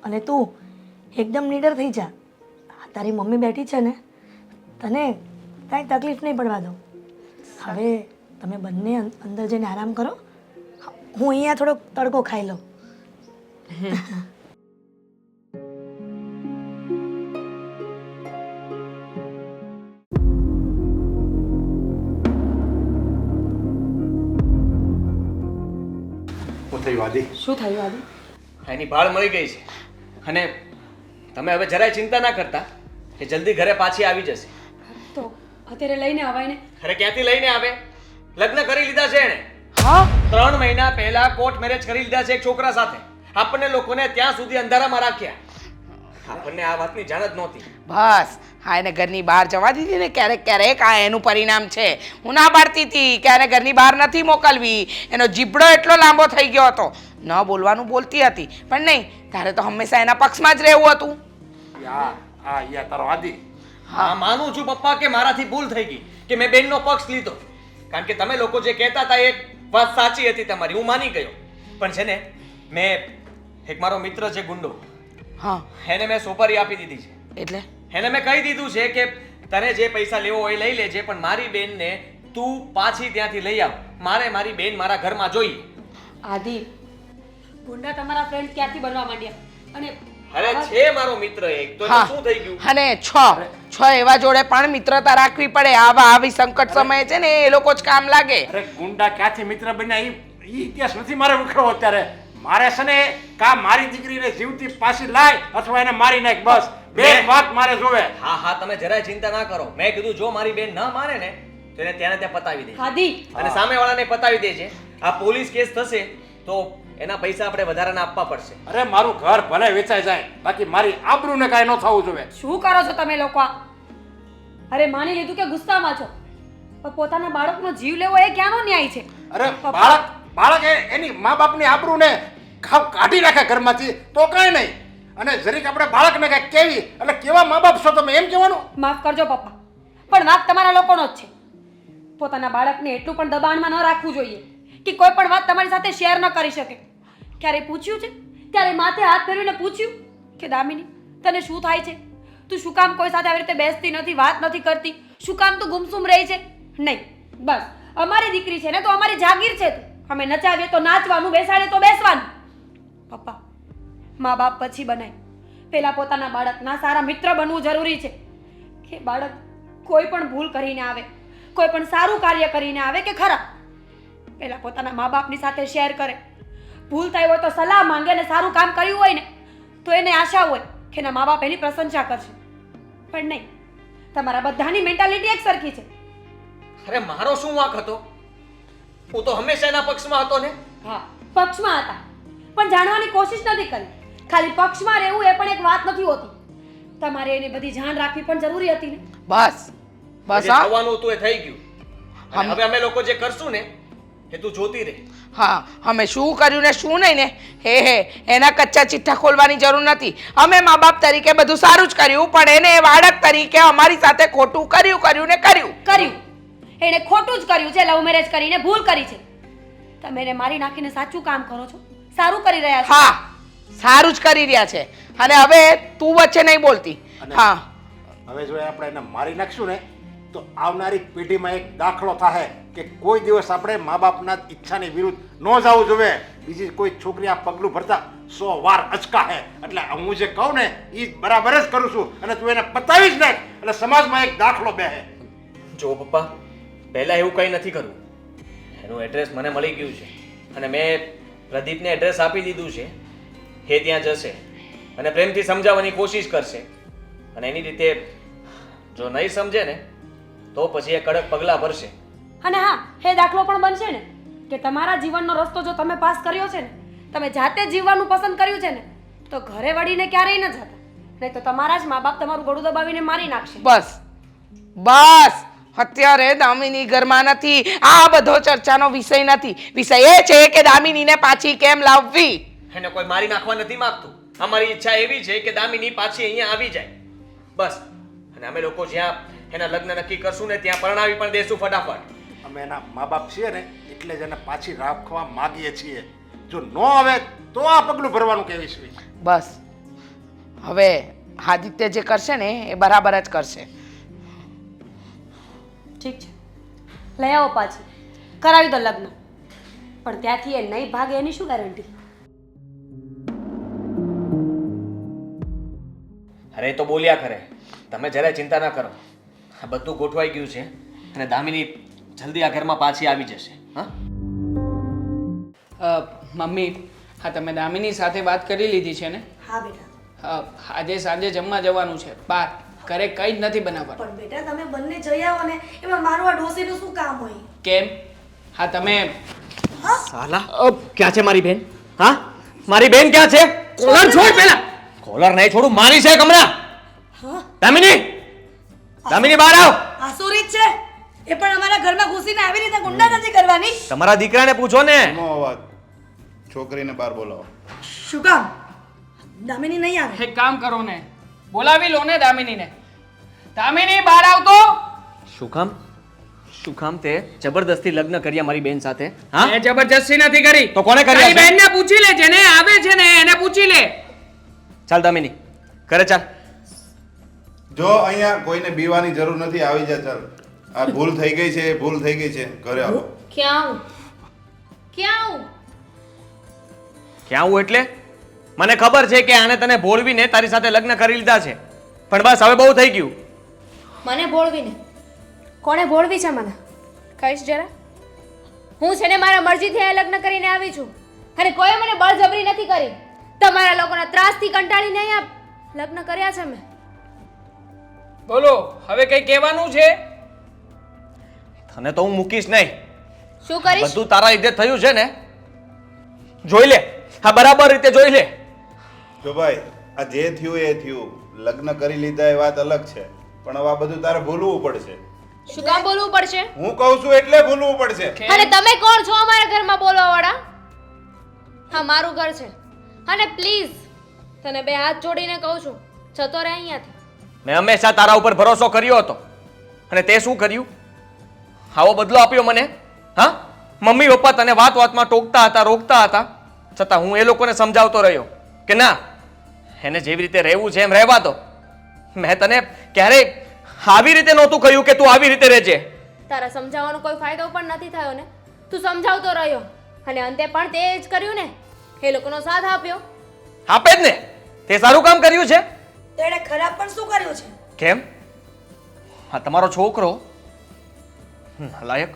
અને તું એકદમ નીડર થઈ જા. તારી મમ્મી બેઠી છે ને, તને કાંઈ તકલીફ નહીં પડવા દઉં. હવે તમે બંને અંદર જઈને આરામ કરો. હું અહીંયા થોડોક તડકો ખાઈ લઉં. શું થયું આદિ? શું થયું આદિ? એની ભાળ મળી ગઈ છે અને તમે હવે જરાય ચિંતા ના કરતા, એ જલ્દી ઘરે પાછી આવી જશે. તો અત્યારે લઈને આવાય ને? અરે ક્યાંથી લઈને આવે? લગ્ન કરી લીધા છે એણે. હા, 3 મહિના પહેલા કોર્ટ મેરેજ કરી લીધા છે એક છોકરા સાથે. આપણને લોકોને ત્યાં સુધી અંધારામાં રાખ્યા. આપણને આ વાતની જાણ જ નહોતી. બસ હા, એને ઘરની બહાર જવા દીધી ને ક્યારેક ક્યારેક આ એનું પરિણામ છે. હું ના પાડતી હતી કે આને ઘરની બહાર નથી મોકલવી. એનો જીભડો એટલો લાંબો થઈ ગયો હતો, ન બોલવાનું બોલતી હતી, પણ નહીં, તારે તો હંમેશા એના પક્ષમાં જ રહેવું હતું. યા તારો આદિ. હા, માનું છું પપ્પા કે મારાથી ભૂલ થઈ ગઈ કે મેં બેનનો પક્ષ લીધો. કારણ કે તમે લોકો જે કહેતા હતા એ વાત સાચી હતી તમારી, હું માની ગયો. પણ છે ને, મેં એક મારો મિત્ર છે ગુંડો, હા, એને મેં સોપારી આપી દીધી છે. એટલે એને મેં કહી દીધું છે કે તને જે પૈસા લેવો હોય લઈ લેજે, પણ મારી બેનને તું પાછી ત્યાંથી લઈ આવ. મારે મારી બેન મારા ઘરમાં જોઈએ. આદિ, ગુંડા તમારા ફ્રેન્ડ ક્યાંથી બનવા માંડ્યા? અને અરે છે મારો મિત્ર એક, તો એનું હા. શું થઈ ગયું? અને 6 એવા જોડે પણ મિત્રતા રાખવી પડે. આવી સંકટ સમયે છે ને એ લોકો જ કામ લાગે. અરે ગુંડા ક્યાંથી મિત્ર બન્યા ઈ ઇતિહાસ નથી મારે ઉખડવો અત્યારે. મારે છે ને કા મારી દીકરીને જીવતી પાછી લાય અથવા એને મારી નાખ, બસ બે વાત મારે જોવે. હા હા, તમે જરાય ચિંતા ના કરો. મેં કીધું જો મારી બેન ન માને ને તો એને ત્યાં ને ત્યાં પતાવી દે હાદી અને સામેવાળાને પતાવી દે છે. આ પોલીસ કેસ થશે તો એના પૈસા આપણે વધારાના આપવા પડશે. અરે મારું ઘર ભલે વેચાઈ જાય, બાકી મારી આબરૂને કાંઈ ન થવું જોઈએ. શું કરો છો તમે લોકો આ? અરે માની લીધું કે ગુસ્સામાં છો, પણ પોતાના બાળકનો જીવ લેવો એ ક્યાંનો ન્યાય છે? અરે બાળક એની મા બાપની આબરૂને કાઢી નાખે ઘરમાંથી તો કાંઈ નહીં. અને જરીક આપણે બાળકને કાંઈક કેવી એટલે કેવા મા બાપ છો તમે એમ કહેવાનું? માફ કરજો પપ્પા, પણ વાંક તમારા લોકોનો જ છે. પોતાના બાળકને એટલું પણ દબાણમાં ન રાખવું જોઈએ કે કોઈ પણ વાત તમારી સાથે શેર ન કરી શકે. ક્યારે પૂછ્યું છે? ત્યારે માથે હાથ ફેરવીને પૂછ્યું કે દામિની તને શું થાય છે? તું શું કામ કોઈ સાથે આવી રીતે બેસતી નથી, વાત નથી કરતી? શું કામ તું ગુમસુમ રહી છે? નહીં, બસ અમારી દીકરી છે ને તો અમારી જાગીર છે. અમે નચાવીએ તો નાચવાનું, બેસાડીએ તો બેસવાનું. પપ્પા, મા બાપ પછી બનાય, પહેલા પોતાના બાળકના સારા મિત્ર બનવું જરૂરી છે. કે બાળક કોઈ પણ ભૂલ કરીને આવે, કોઈ પણ સારું કાર્ય કરીને આવે કે ખરાબ, પહેલા પોતાના મા બાપની સાથે શેર કરે. ભૂલ થઈ હોય તો સલાહ માંગે ને સારું કામ કર્યું હોય ને તો એને આશા હોય કે એના મા બાપ એની પ્રશંસા કરશે. પણ નહીં, તમારા બધાની મેન્ટાલિટી એક સરખી છે. અરે મારો શું વાંક હતો? હું તો હંમેશા એના પક્ષમાં હતો ને. હા, પક્ષમાં હતા, પણ જાણવાની કોશિશ નથી કરી. ખાલી પક્ષમાં રહેવું એ પણ એક વાત નથી હોતી. તમારે એની બધી જાણ રાખવી પણ જરૂરી હતી ને. બસ બસ જે હા થવાનું હતું એ થઈ ગયું. અને હવે અમે લોકો જે કરશું ને એ તું જોતી રહે. હા, અમે શું કર્યું ને શું નહીં ને હે એના કચ્ચા ચિઠ્ઠા ખોલવાની જરૂર નથી. અમે મા બાપ તરીકે બધું સારું જ કર્યું, પણ એને એ બાળક તરીકે અમારી સાથે ખોટું કર્યું ને કર્યું. એણે ખોટું જ કર્યું છે. લવ મેરેજ કરીને ભૂલ કરી છે. તમે એને મારી નાખીને સાચું કામ કરો છો, સારું કરી રહ્યા છો. હા, સારું જ કરી રહ્યા છે. અને હવે તું વચ્ચે નહીં બોલતી. હા, હવે જો આપણે એને મારી નાખશું ને તો આવનારી પેઢીમાં એક દાખલો થાય કે કોઈ દિવસ આપણે મા બાપના ઈચ્છાની વિરુદ્ધ ન જવું જોઈએ. બીજી કોઈ છોકરી આ પગલું ભરતા 100 વાર અચકા હે. એટલે હું જે કહું ને એ બરાબર જ કરું છું અને તું એને પતાવી જ નાખ એટલે સમાજમાં એક દાખલો બેહે. જો પપ્પા, પહેલા એવું કંઈ નથી કરવું. એનું એડ્રેસ મને મળી ગયું છે અને મેં પ્રદીપને એડ્રેસ આપી દીધું છે. એ ત્યાં જશે અને પ્રેમથી સમજાવવાની કોશિશ કરશે. અને એની રીતે જો નહીં સમજે ને તો પછી એ કડક પગલાં ભરશે. અને હા, એ દાખલો પણ બનશે ને કે તમારા જીવનનો રસ્તો જો તમે પાસ કર્યો છે ને, તમે જાતે જીવવાનું પસંદ કર્યું છે ને, તો ઘરે વળીને ક્યારેય ન જતા. નહીં તો તમારા જ મા બાપ તમારું ગળું દબાવીને મારી નાખશે. બસ અત્યારે દામિની ઘરમાં નથી. આ બધો ચર્ચાનો વિષય નથી. વિષય એ છે કે દામિનીને પાછી કેમ લાવવી. એને કોઈ મારી નાખવા નથી માંગતું. અમારી ઈચ્છા એવી છે કે દામિની પાછી અહીંયા આવી જાય, બસ. અને અમે લોકો જ્યાં એના લગ્ન નક્કી કરશું ને ત્યાં પરણાવી પણ દેશું ફટાફટ. અમે એના મા બાપ છીએ ને એટલે જ એને પાછી રાખવા માગીએ છીએ. જો ન આવે તો આ પગલું ભરવાનું કહેવીશું. બસ હવે આદિત્ય જે કરશે ને એ બરાબર જ કરશે. ઠીક છે, લઈ આવો પાછી, કરાવી દો લગ્ન. પણ ત્યાંથી એ નહીં ભાગે એની શું ગેરંટી? અરે એ તો બોલ્યા કરે, તમે જરાય ચિંતા ના કરો. આ બધું ગોઠવાઈ ગયું છે અને દામિની જલ્દી આ ઘરમાં પાછી આવી જશે. હા મમ્મી, હા તમે દામિની સાથે વાત કરી લીધી છે ને? હા બેટા. આજે સાંજે જમવા જવાનું છે બહાર, ઘરે કંઈ જ નથી બનાવવાનું. પણ બેટા તમે બંને જઈ આવો ને, એમાં મારું આ ડોસીનું શું કામ હોય? કેમ? હા તમે સાલા ક્યાં છે મારી બેન? હા મારી બેન ક્યાં છે? કોલર છોડ પેલા. કોલર નહીં છોડું, મારી છે કમરા. દામિની, દામિની બહાર આવ. આસુરી જ છે એ, પણ અમારા ઘરમાં ઘૂસીને આવી રીતે ગુંડા નથી કરવાની. તમારા દીકરાને પૂછો ને. નો અવાજ. છોકરીને બહાર બોલાવો. શું કામ? દામિની નહીં આવે? એક કામ કરો ને, બોલાવી લો ને દામિનીને. દામિની બહાર આવતો. શું કામ? શું કામ તે જબરદસ્તી લગ્ન કર્યા મારી બેન સાથે? હા મેં જબરજસ્તી નથી કરી. તો કોને કર્યા તારી છે? બેનને પૂછી લે, જેને આવે છે ને એને પૂછી લે. ચાલ દામિની ઘરે ચાલ. જો અહીંયા કોઈને બીવાની જરૂર નથી, આવી જા ચાલ. આ ભૂલ થઈ ગઈ છે, ભૂલ થઈ ગઈ છે, ઘરે આવો. ક્યાં ક્યાં ક્યાં હું એટલે? મને ખબર છે કે આને તને ભોળવીને તારી સાથે લગ્ન કરી લીધા છે, પણ બસ હવે બહુ થઈ ગયું. મને બોળવીને કોણે બોળવી છે મને કહીશ જરા? હું છે ને મારા મરજીથી અહીંયા લગ્ન કરીને આવી છું અને કોઈ મને બળજબરી નથી કરી. તમારા લોકોના ત્રાસથી કંટાળીને અહીંયા લગ્ન કર્યા છે મેં. બોલો હવે કઈ કહેવાનું છે? તને તો હું મૂકીશ નહીં. શું કરીશ? બધું તારા લીધે થયું છે ને. જોઈ લે, હા બરાબર રીતે જોઈ લે. જો ભાઈ આ જે થયું એ થયું, લગ્ન કરી લીધા એ વાત અલગ છે, પણ હવે આ બધું તારે ભૂલવું પડશે. શું કામ બોલવું પડશે? હું કહું છું એટલે ભૂલવું પડશે. અને તમે કોણ છો અમારા ઘરમાં બોલવા વાળા? હા મારું ઘર છે અને પ્લીઝ તને બે હાથ જોડીને કહું છું જતો રહે અહીંયાથી. મેં હંમેશા તારા ઉપર ભરોસો કર્યો હતો અને તે શું કર્યું? આવો બદલો આપ્યો મને? હા, મમ્મી પપ્પા તને વાત વાતમાં ટોકતા હતા, રોકતા હતા, છતાં હું એ લોકોને સમજાવતો રહ્યો કે ના, એને જેવી રીતે રહેવું છે એમ રહેવા દો. મેં તને ક્યારેય આવી રીતે નહોતું કહ્યું કે તું આવી રીતે રહેજે. તારા સમજાવવાનો કોઈ ફાયદો પણ નથી થયો ને. તું સમજાવતો રહ્યો અને અંતે પણ તે જ કર્યું ને, એ લોકોનો સાથ આપ્યો. આપે જ ને, તે સારું કામ કર્યું છે. તેણે ખરાબ પણ શું કર્યું છે? કેમ? હા, તમારો છોકરો લાયક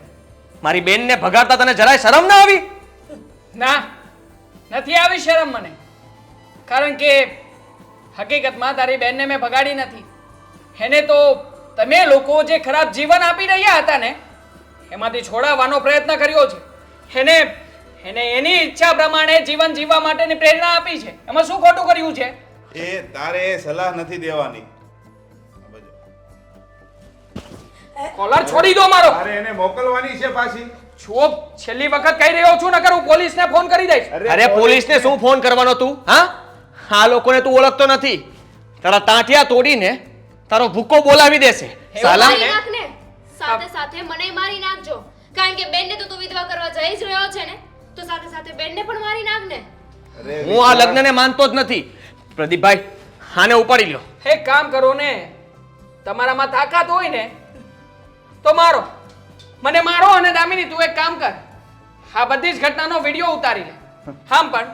મારી બેનને ભગાડતા તને જરાય શરમ ના આવી? ના, નથી આવી શરમ મને. કારણ કે હકીકતમાં તારી બેનને મેં ભગાડી નથી. એને તો તમે લોકો જે ખરાબ જીવન આપી રહ્યા હતા ને એમાંથી છોડાવવાનો પ્રયત્ન કર્યો છે. એને એની ઈચ્છા પ્રમાણે જીવન જીવવા માટેની પ્રેરણા આપી છે. એમાં શું ખોટું કર્યું છે? એ તારે એ સલાહ નથી દેવાની. કોલર છોડી દો મારો. તારે એને મોકલવાની છે પાછી. છો છેલ્લી વખત કહી રહ્યો છું, નકર હું પોલીસને ફોન કરી દઈશ. અરે પોલીસને શું ફોન કરવાનો તું? હા, આ લોકોને તું ઓળખતો નથી. તારા તાંટિયા તોડીને તારો ભૂકો બોલાવી દેશે. સાલા મારી નાખ ને, સાથે સાથે મને મારી નાખજો. કારણ કે બેનને તો તું વિધવા કરવા જઈ જ રહ્યો છે ને, તો સાથે સાથે બેનને પણ મારી નાખ ને. હું આ લગ્નને માનતો જ નથી. પ્રદીપભાઈ, આને ઉપાડી લ્યો. એક કામ કરો ને, તમારામાં તાકાત હોય ને તો મારો, મને મારો. અને દામિની તું એક કામ કર, આ બધી જ ઘટનાનો વિડીયો ઉતારી લે. આમ પણ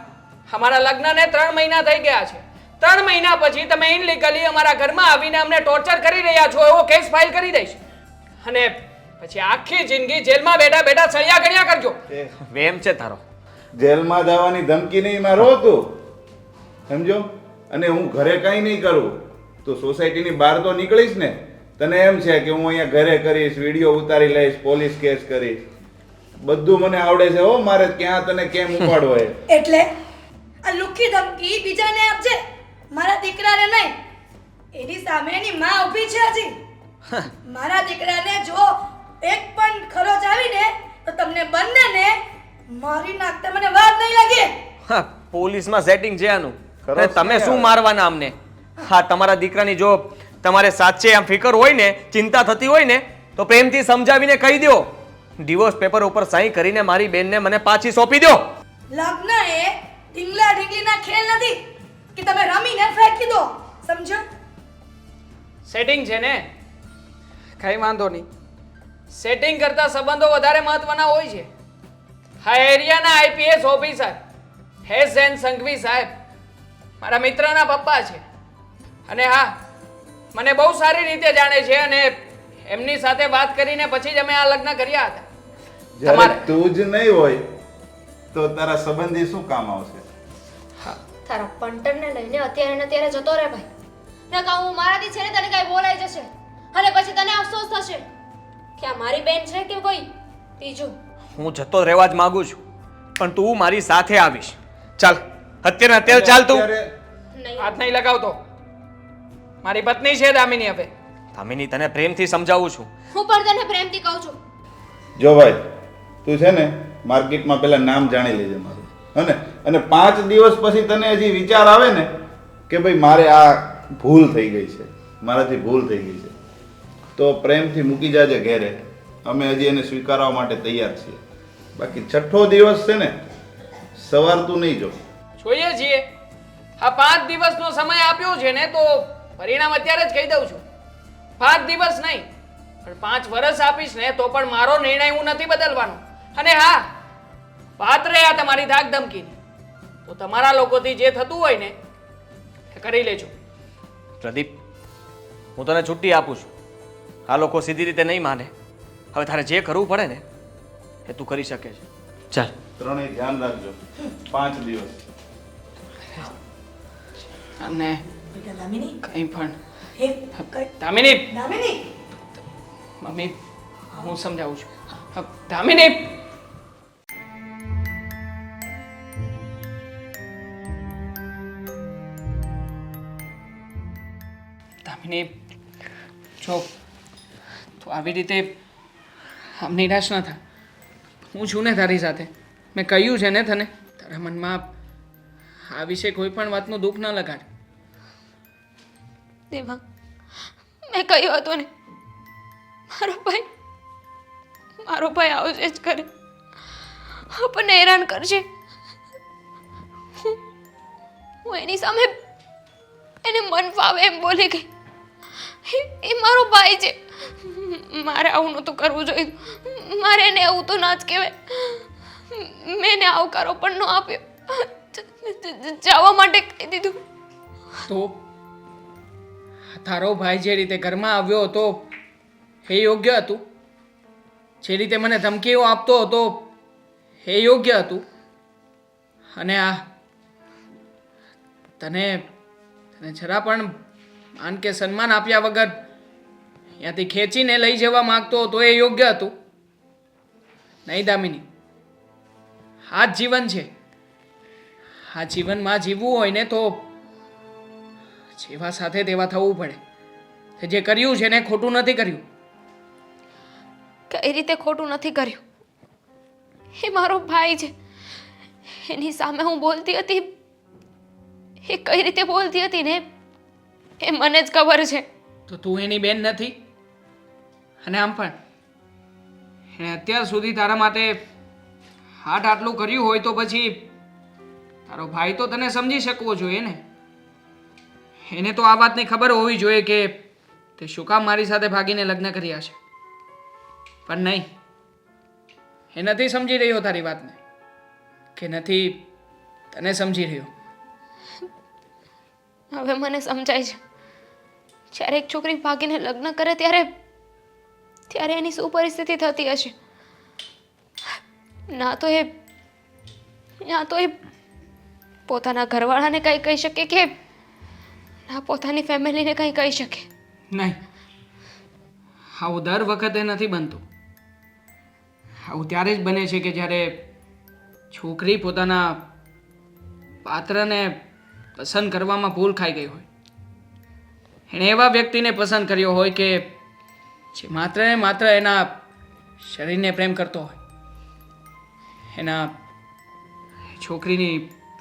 અમારા લગ્નને 3 મહિના થઈ ગયા છે. 3 મહિના પછી તમે ઇનલીગલી અમારા ઘરમાં આવીને અમને ટોર્ચર કરી રહ્યા છો એવો કેસ ફાઇલ કરી દઈશ. અને પછી આખી જિંદગી જેલમાં બેઠા બેઠા સળિયા ગણ્યા કરજો. વેમ છે તારો. જેલમાં જવાની ધમકી નહીં મારો તું, સમજો? અને હું ઘરે કંઈ નહીં કરું, તો સોસાયટીની બહાર તો નીકળીશ ને. તને એમ છે કે હું અહીંયા ઘરે કરીશ, વિડીયો ઉતારી લઈશ, પોલીસ કેસ કરીશ, બધું મને આવડે છે. હો, મારે ક્યાં તને કેમ ઉપાડવો એ. એટલે આ લુખી ધમકી બીજાને આપજે, મારા દીકરાને નહીં. એની સામે એની માં ઊભી છે હજી. મારા દીકરાને જો એક પણ ખરોચ આવીને તો તમને બંનેને મારી નાખતા મને વાર નહીં લાગે. હા, પોલીસમાં સેટિંગ છે આનું. ખરો અરે તમે છે શું યાર. મારવાના અમને? હા, તમારા દીકરાની જો તમારે સાચે આમ ફિકર હોય ને, ચિંતા થતી હોય ને, તો પ્રેમથી સમજાવીને કહી દો. ડિવોર્સ પેપર ઉપર સહી કરીને મારી બેનને મને પાછી સોંપી દો. લગ્ન એ ઢીંગલા ઢીંગલીના ખેલ નથી કે તમે રમીને ફેંકી દો, સમજો? સેટિંગ છે ને, કઈ વાંધો નહીં. સેટિંગ કરતા સંબંધો વધારે મહત્વના હોય છે. હા, એરિયાના IPS officer S N Sanghavi સાહેબ મારા મિત્રના પપ્પા છે. અને હા, મને બહુ સારી રીતે જાણે છે અને એમની સાથે વાત કરીને પછી જ અમે આ લગ્ન કર્યા હતા. જ્યારે તું જ નહીં હોય તો તારા સંબંધી શું કામ આવશે? તારા પંટરને લઈને અત્યારે ને અત્યારે જતો રહે ભાઈ. નકા હું મારાથી છે ને તને કઈ બોલાઈ જશે અને પછી તને અફસોસ થશે કે આ મારી બેન છે કે કોઈ બીજું. હું જતો રહેવા જ માંગુ છું, પણ તું મારી સાથે આવીશ. ચાલ, અત્યારે અત્યારે ચાલ તું. અત્યારે હાથ નહીં લગાવતો. મારી પત્ની છે દામિની. હવે દામિની, તને પ્રેમથી સમજાવું છું. હું પણ તને પ્રેમથી કહું છું. જો ભાઈ, તું છે ને માર્કેટમાં પેલા નામ જાણી લેજે મારું, હને? અને 5 દિવસ પછી તને હજી વિચાર આવે ને કે ભાઈ મારે આ ભૂલ થઈ ગઈ છે, મારાથી ભૂલ થઈ ગઈ છે, તો પ્રેમથી મૂકી જાજે ઘેરે. અમે હજી એને સ્વીકારવા માટે તૈયાર છીએ. બાકી 6થો દિવસ છે ને, સવારતું નહીં જો. જોઈએ છીએ. આ 5 દિવસનો સમય આપ્યો છે ને, તો પરિણામ અત્યારે જ કહી દઉં છું. 5 દિવસ નહીં પણ 5 વર્ષ આપીશ ને તો પણ મારો નિર્ણય હું નથી બદલવાનો. અને હા, વાત રહી આ તમારી ધાક ધમકીની, તો તમારા લોકોથી જે થતું હોય ને એ કરી લેજો. પ્રદીપ, હું તને છુટ્ટી આપું છું. આ લોકો સીધી રીતે નહીં માને. હવે તારે જે કરવું પડે ને એ તું કરી શકે છે. ચાલ. ત્રણેય ધ્યાન રાખજો. 5 દિવસ. અને બેટા દામિની કંઈ પણ એક કઈ દામિની દામિની મમ્મી હું સમજાવું છું. દામિની દામિની જો તું આવી રીતે આમ નિરાશ ન થા. હું છું ને તારી સાથે. મેં કહ્યું છે ને તને તારા મનમાં આ વિશે કોઈ પણ વાતનું દુઃખ ન લગાડ. દેવાંગ મેં કહ્યું હતું ને મારો ભાઈ આવશે જ કરે, આપણને હેરાન કરશે. હું એની સામે એને મન ફાવે એમ બોલી ગઈ. એ મારો ભાઈ છે, મારે આવું નહોતું કરવું જોઈએ. મારે એને આવું તો ના જ કહેવાય. મેં એને આવકારો પણ ન આપ્યો, જવા માટે કહી દીધું. તો તારો ભાઈ જે રીતે ઘરમાં આવ્યો હતો એ યોગ્ય હતું? જે રીતે મને ધમકીઓ આપતો હતો એ યોગ્ય હતું? અને આ તને જરા પણ માન કે સન્માન આપ્યા વગર અહીંયાથી ખેંચીને લઈ જવા માંગતો હતો એ યોગ્ય હતું? નહીં દામિની, આ જ જીવન છે. આ જીવનમાં જીવવું હોય ને તો જેવા સાથે તેવા થવું પડે. તે જે કર્યું છે ને ખોટું નથી કર્યું. કઈ રીતે ખોટું નથી કર્યું? એ મારો ભાઈ છે, એની સામે હું બોલતી હતી. એ કઈ રીતે બોલતી હતી ને એ મને જ ખબર છે. તો તું એની બેન નથી? અને આમ પણ એણે અત્યાર સુધી તારા માટે આટલું કર્યું હોય તો પછી તારો ભાઈ તો તને સમજી શકવો જોઈએ ને. એને તો આ વાતની ખબર હોવી જોઈએ કે તે શું કામ મારી સાથે ભાગીને લગ્ન કર્યા છે. પણ નહીં, એ નથી સમજી રહ્યો તારી વાતને, કે નથી તને સમજી રહ્યો. હવે મને સમજાય છે, જ્યારે એક છોકરી ભાગીને લગ્ન કરે ત્યારે એની શું પરિસ્થિતિ થતી હશે. ના તો એ પોતાના ઘરવાળાને કંઈ કહી શકે કે ના પોતાની ફેમિલીને કંઈ કહી શકે. નહીં, આવું દર વખતે નથી બનતું. આવું ત્યારે જ બને છે કે જ્યારે છોકરી પોતાના પાત્રને પસંદ કરવામાં ભૂલ ખાઈ ગઈ હોય. એણે એવા વ્યક્તિને પસંદ કર્યો હોય કે જે માત્ર ને માત્ર એના શરીરને પ્રેમ કરતો હોય, એના છોકરીની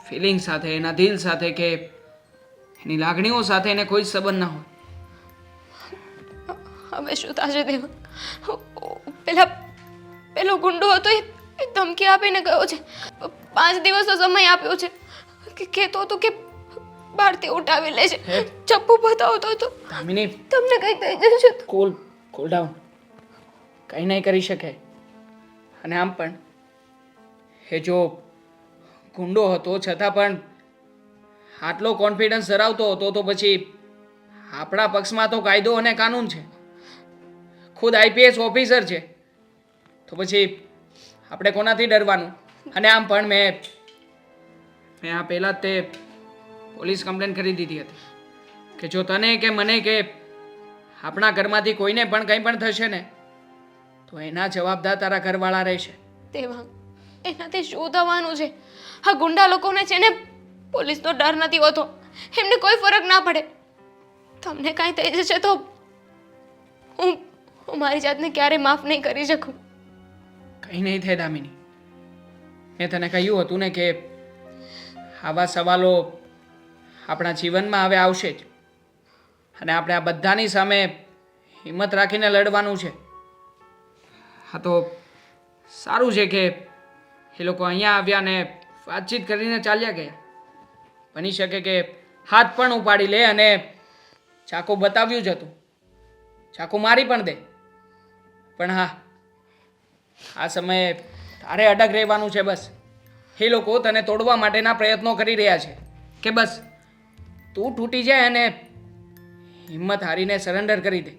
ફિલિંગ સાથે, એના દિલ સાથે કે એની લાગણીઓ સાથે એને કોઈ જ સંબંધ ના હોય. હવે શું થશે દેવા? પેલો ગુંડો હતો એ ધમકી આપીને ગયો છે. 5 દિવસનો સમય આપ્યો છે. કહેતો હતો કે બહારથી ઉઠાવી લે છે, ચપ્પુ બતાવતો હતો. દામિની, તમને કંઈ થઈ જશે તો? Cool down. કંઈ નહીં કરી શકે. અને આમ પણ એ જો ગુંડો હતો છતાં પણ આટલો કોન્ફિડન્સ ધરાવતો હતો તો પછી આપણા પક્ષમાં તો કાયદો અને કાનૂન છે. ખુદ આઈપીએસ ઓફિસર છે, તો પછી આપણે કોનાથી ડરવાનું? અને આમ પણ મેં આ પહેલાં જ તે પોલીસ કમ્પ્લેન કરી દીધી હતી કે જો તને કે મને કે આપણા ઘરમાંથી કોઈને પણ કંઈ પણ થશે ને તો એના જવાબદાર તારા ઘરવાળા રહેશે. દેવાંગ, એનાથી શું થવાનું છે? આ ગુંડા લોકોને છે ને પોલીસનો ડર નથી હોતો, એમને કોઈ ફરક ના પડે. તમને કાંઈ થઈ જશે તો હું મારી જાતને ક્યારેય માફ નહીં કરી શકું. કંઈ નહીં થાય દામિની. મેં તને કહ્યું હતું ને કે આવા સવાલો આપણા જીવનમાં હવે આવશે જ, અને આપણે આ બધાની સામે હિંમત રાખીને લડવાનું છે. હા, તો સારું છે કે એ લોકો અહીંયા આવ્યા ને વાતચીત કરીને ચાલ્યા ગયા. બની શકે કે હાથ પણ ઉપાડી લે અને ચાકુ બતાવ્યું જ હતું, ચાકુ મારી પણ દે. પણ હા, આ સમયે તારે અડગ રહેવાનું છે. બસ એ લોકો તને તોડવા માટેના પ્રયત્નો કરી રહ્યા છે કે બસ તું તૂટી જાય અને હિંમત હારીને સરેન્ડર કરી દે.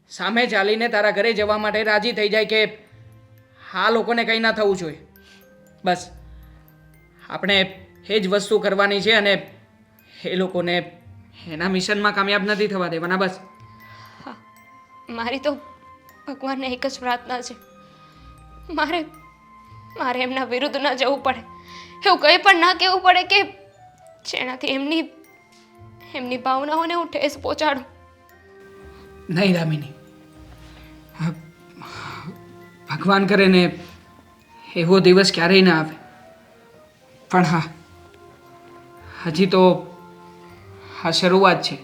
સામે ચાલીને તારા ઘરે જવા માટે રાજી થઈ જાય કે આ લોકોને કંઈ ના થવું જોઈએ. બસ આપણે એ જ વસ્તુ કરવાની છે અને એ લોકોને એના મિશનમાં કામયાબ નથી થવા દેવાના. બસ મારી તો ભગવાનને એક જ પ્રાર્થના છે, મારે એમના વિરુદ્ધ ના જવું પડે, એવું કંઈ પણ ના કહેવું પડે કે જેનાથી એમની ભાવનાઓને હું ઠેસ પહોંચાડું. નહીં દામિની, ભગવાન કરે ને એવો દિવસ ક્યારેય ના આવે. પણ હા, હજી તો આ શરૂઆત છે.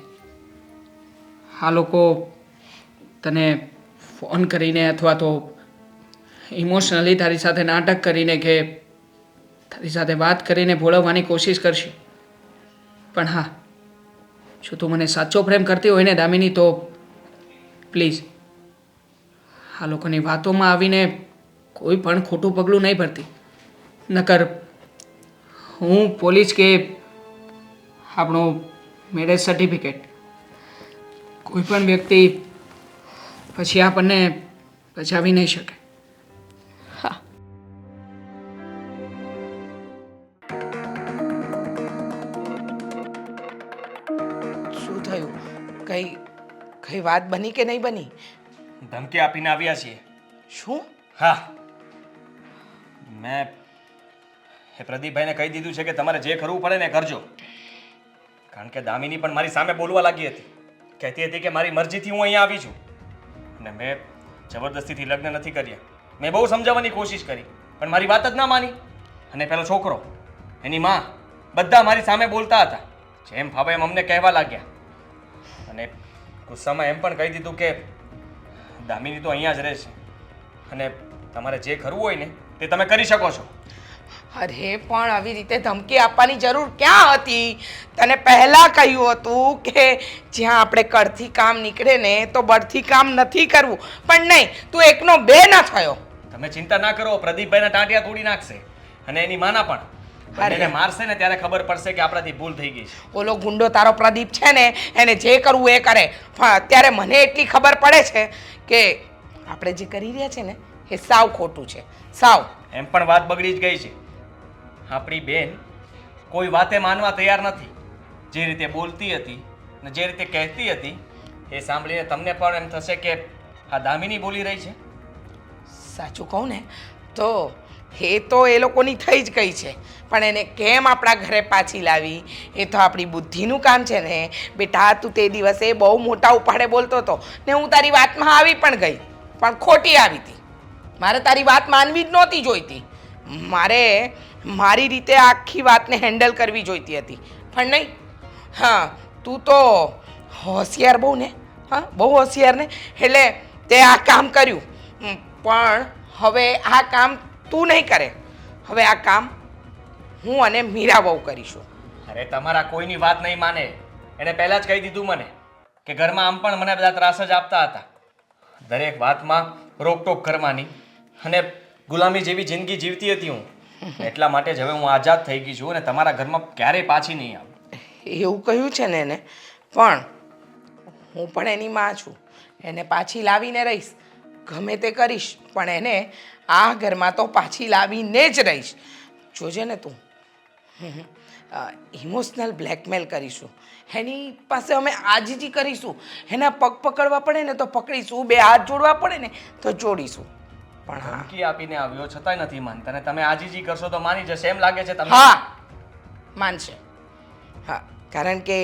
આ લોકો તને ફોન કરીને અથવા તો ઇમોશનલી તારી સાથે નાટક કરીને કે તારી સાથે વાત કરીને ભોળવવાની કોશિશ કરશે. પણ હા, જો તું મને સાચો પ્રેમ કરતી હોય ને દામિની, તો પ્લીઝ આ લોકોની વાતોમાં આવીને કોઈ પણ ખોટું પગલું નહીં ભરતી. નકર હું પોલીસ કે આપણું મેરેજ સર્ટિફિકેટ કોઈ પણ વ્યક્તિ પછી આપણને બચાવી નહીં શકે. શું થયું? કઈ વાત બની કે નહીં બની? ધમકી આપીને આવ્યા છીએ. શું? હા, મેં એ પ્રદીપભાઈને કહી દીધું છે કે તમારે જે કરવું પડે ને કરજો. કારણ કે દામિની પણ મારી સામે બોલવા લાગી હતી. કહેતી હતી કે મારી મરજીથી હું અહીંયા આવી છું અને મેં જબરદસ્તીથી લગ્ન નથી કર્યા. મેં બહુ સમજાવવાની કોશિશ કરી પણ મારી વાત જ ના માની. અને પેલો છોકરો, એની માં, બધા મારી સામે બોલતા હતા. જેમ ફાવે એમ અમને કહેવા લાગ્યા. અને ગુસ્સામાં એમ પણ કહી દીધું કે દામિની તો અહીંયા જ રહેશે અને તમારે જે કરવું હોય ને તે તમે કરી શકો છો. અરે પણ આવી રીતે ધમકી આપવાની જરૂર ક્યાં હતી? તને પહેલા કહ્યું હતું કે જ્યાં આપણે કળથી કામ નીકળે ને તો બળથી કામ નથી કરવું. પણ નહીં, તું એકનો બે ન થયો. તમે ચિંતા ના કરો, પ્રદીપભાઈના ટાંટિયા તોડી નાખશે અને એની માના પણ. એને મારશે ને ત્યારે ખબર પડશે કે આપણાથી ભૂલ થઈ ગઈ છે. ઓલો ગુંડો તારો પ્રદીપ છે ને, એને જે કરવું એ કરે. પણ અત્યારે મને એટલી ખબર પડે છે કે આપણે જે કરી રહ્યા છે ને એ સાવ ખોટું છે, સાવ. એમ પણ વાત બગડી જ ગઈ છે. આપણી બેન કોઈ વાતે માનવા તૈયાર નથી. જે રીતે બોલતી હતી ને જે રીતે કહેતી હતી એ સાંભળીને તમને પણ એમ થશે કે આ દામિની બોલી રહી છે. સાચું કહું ને તો એ તો એ લોકોની થઈ જ ગઈ છે. પણ એને કેમ આપણા ઘરે પાછી લાવી એ તો આપણી બુદ્ધિનું કામ છે ને. બેટા, તું તે દિવસે બહુ મોટા ઉપાડે બોલતો હતો ને હું તારી વાતમાં આવી પણ ગઈ, પણ ખોટી આવી હતી. મારે તારી વાત માનવી જ નહોતી જોઈતી. મારે મારી રીતે આખી વાતને હેન્ડલ કરવી જોઈતી હતી. પણ નહીં, હા, તું તો હોશિયાર બહુ ને. હા, બહુ હોશિયાર ને. એટલે તે આ કામ કર્યું. પણ હવે આ કામ તું નહીં કરે. હવે આ કામ હું અને મીરા બહુ કરીશું. અરે તમારા કોઈની વાત નહીં માને. એને પહેલાં જ કહી દીધું મને કે ઘરમાં આમ પણ મને બધા ત્રાસ જ આપતા હતા. દરેક વાતમાં રોકટોક કરવાની અને ગુલામી જેવી જિંદગી જીવતી હતી હું. એટલા માટે જ હવે હું આઝાદ થઈ ગઈ છું અને તમારા ઘરમાં ક્યારેય પાછી નહીં આવું. એવું કહ્યું છે ને એને. પણ હું પણ એની માં છું. એને પાછી લાવીને રહીશ, ગમે તે કરીશ, પણ એને આ ઘરમાં તો પાછી લાવીને જ રહીશ. જોજે ને તું. ઇમોશનલ બ્લેકમેલ કરીશું. એની પાસે અમે આજીજી કરીશું. એના પગ પકડવા પડે ને તો પકડીશું, બે હાથ જોડવા પડે ને તો જોડીશું. પણ હા, ધમકી આપીને આવ્યો છતાંય નથી માનતા અને તમે આજીજી કરશો તો માની જશે એમ લાગે છે તમને? હા, માનશે. હા, કારણ કે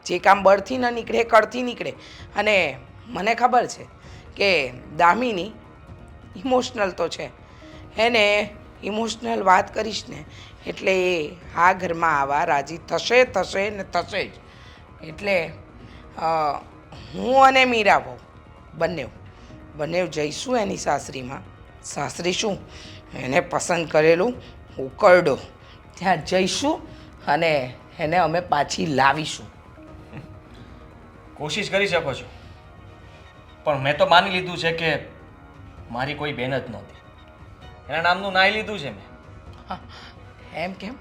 જે કામ બળથી ન નીકળે કળથી નીકળે. અને મને ખબર છે કે દામિની ઇમોશનલ તો છે. એને ઇમોશનલ વાત કરીશ ને એટલે એ આ ઘરમાં આવા રાજી થશે ને થશે જ. એટલે હું અને મીરા બહુ બંને જઈશું એની સાસરીમાં. સાસરી શું, એને પસંદ કરેલું ઉકરડો, ત્યાં જઈશું અને એને અમે પાછી લાવીશું. કોશિશ કરી શકો છો પણ મેં તો માની લીધું છે કે મારી કોઈ બહેન જ નહોતી. એના નામનું નાઈ લીધું છે મેં. એમ કેમ?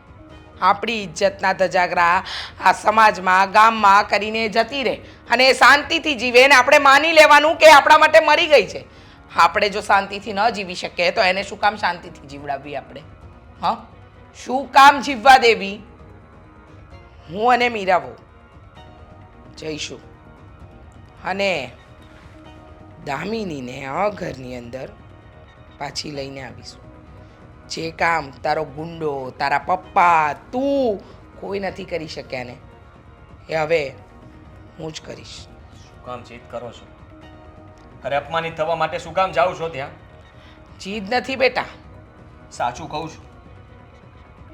આપણી ઇજ્જતના ધજાગરા આ સમાજમાં ગામમાં કરીને જતી રહે અને એ શાંતિથી જીવે ને આપણે માની લેવાનું કે આપણા માટે મરી ગઈ છે. આપણે જો શાંતિથી ન જીવી શકીએ તો એને શું કામ શાંતિથી જીવડાવવી આપણે? હા, શું કામ જીવવા દેવી? હું અને મીરાબો જઈશું અને દામિનીને આ ઘરની અંદર પાછી લઈને આવીશું. જે કામ તારો ગુંડો, તારા પપ્પા, તું કોઈ નથી કરી શક્યા ને એ હવે હું જ કરીશ. શું કામ જીદ કરો છો? અરે અપમાનિત થવા માટે શું કામ જાઓ છો ત્યાં? જીદ નથી બેટા. સાચું કહું છું,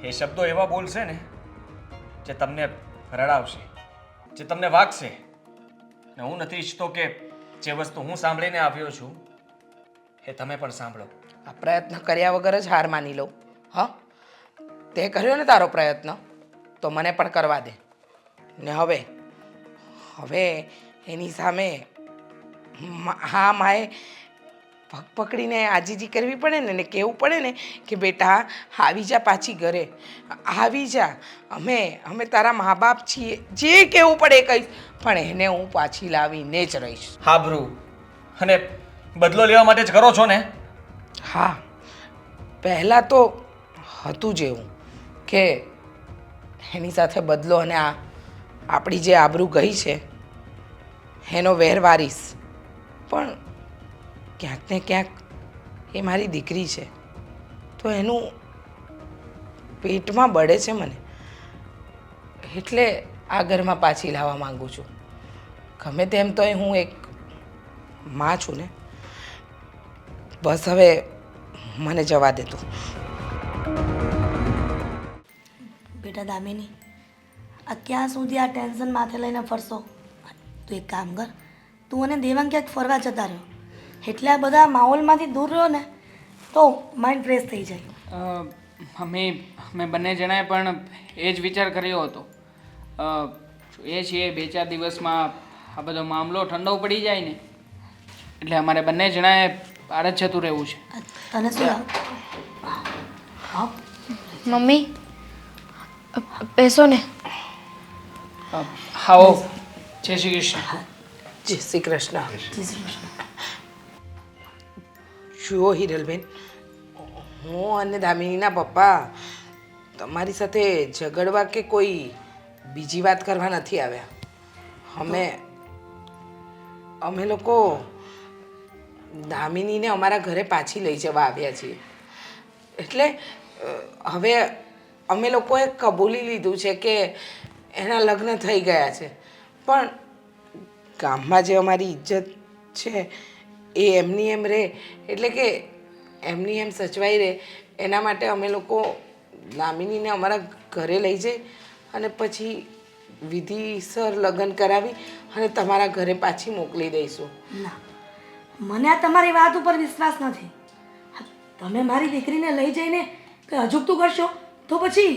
એ શબ્દો એવા બોલશે ને જે તમને રડાવશે, જે તમને વાગશે. ને હું નથી ઈચ્છતો કે જે વસ્તુ હું સાંભળીને આવ્યો છું એ તમે પણ સાંભળો. આ પ્રયત્ન કર્યા વગર જ હાર માની લઉં? હા, તે કર્યો ને તારો પ્રયત્ન, તો મને પણ કરવા દે. ને હવે એની સામે હા માએ પગ પકડીને આજીજી કરવી પડે ને કહેવું પડે ને કે બેટા આવી જા પાછી ઘરે, આવી જા, અમે તારા મા બાપ છીએ, જે કહેવું પડે એ કહીશ, પણ એને હું પાછી લાવીને જ રહીશ. હાબરું અને બદલો લેવા માટે જ કરો છો ને? હા, પહેલાં તો હતું જ એવું કે એની સાથે બદલો અને આ આપણી જે આબરૂ ગઈ છે એનો વેર વારીશ, પણ ક્યાંક ને ક્યાંક એ મારી દીકરી છે તો એનું પેટમાં બળે છે મને, એટલે આ ઘરમાં પાછી લાવવા માંગુ છું. ગમે તેમ તોય હું એક માં છું ને. બસ હવે મને જવા દે તું. બેટા દામિની, આ ક્યાં સુધી આ ટેન્શન માથે લઈને ફરશો? તું એક કામ કર, તું અને દેવાંગ ક્યાંક ફરવા જતા રહ્યો, એટલે આ બધા માહોલમાંથી દૂર રહ્યો ને તો માઇન્ડ ફ્રેશ થઈ જાય. મમ્મી, અમે બંને જણાએ પણ એ જ વિચાર કર્યો હતો. એ છીએ 2-4 દિવસમાં આ બધો મામલો ઠંડો પડી જાય ને એટલે અમારે બંને જણાએ બહાર જ જતું રહેવું છે. તને શું લાગે? હા, મમ્મી બેસો ને. આવો. જય શ્રી કૃષ્ણ. જય શ્રી કૃષ્ણ. જય શ્રી કૃષ્ણ. જુઓ હિરલબેન, હું અને દામિનીના પપ્પા તમારી સાથે ઝઘડવા કે કોઈ બીજી વાત કરવા નથી આવ્યા. અમે લોકો દામિનીને અમારા ઘરે પાછી લઈ જવા આવ્યા છીએ. એટલે હવે અમે લોકોએ કબૂલી લીધું છે કે એના લગ્ન થઈ ગયા છે, પણ ગામમાં જે અમારી ઇજ્જત છે એ એમની એમ રહે, એટલે કે એમની એમ સચવાઈ રહે એના માટે અમે લોકો દામિનીને અમારા ઘરે લઈ જઈ અને પછી વિધિસર લગ્ન કરાવી અને તમારા ઘરે પાછી મોકલી દઈશું. ના, મને આ તમારી વાત ઉપર વિશ્વાસ નથી. તમે મારી દીકરીને લઈ જઈને કંઈ અજુગતું કરશો તો પછી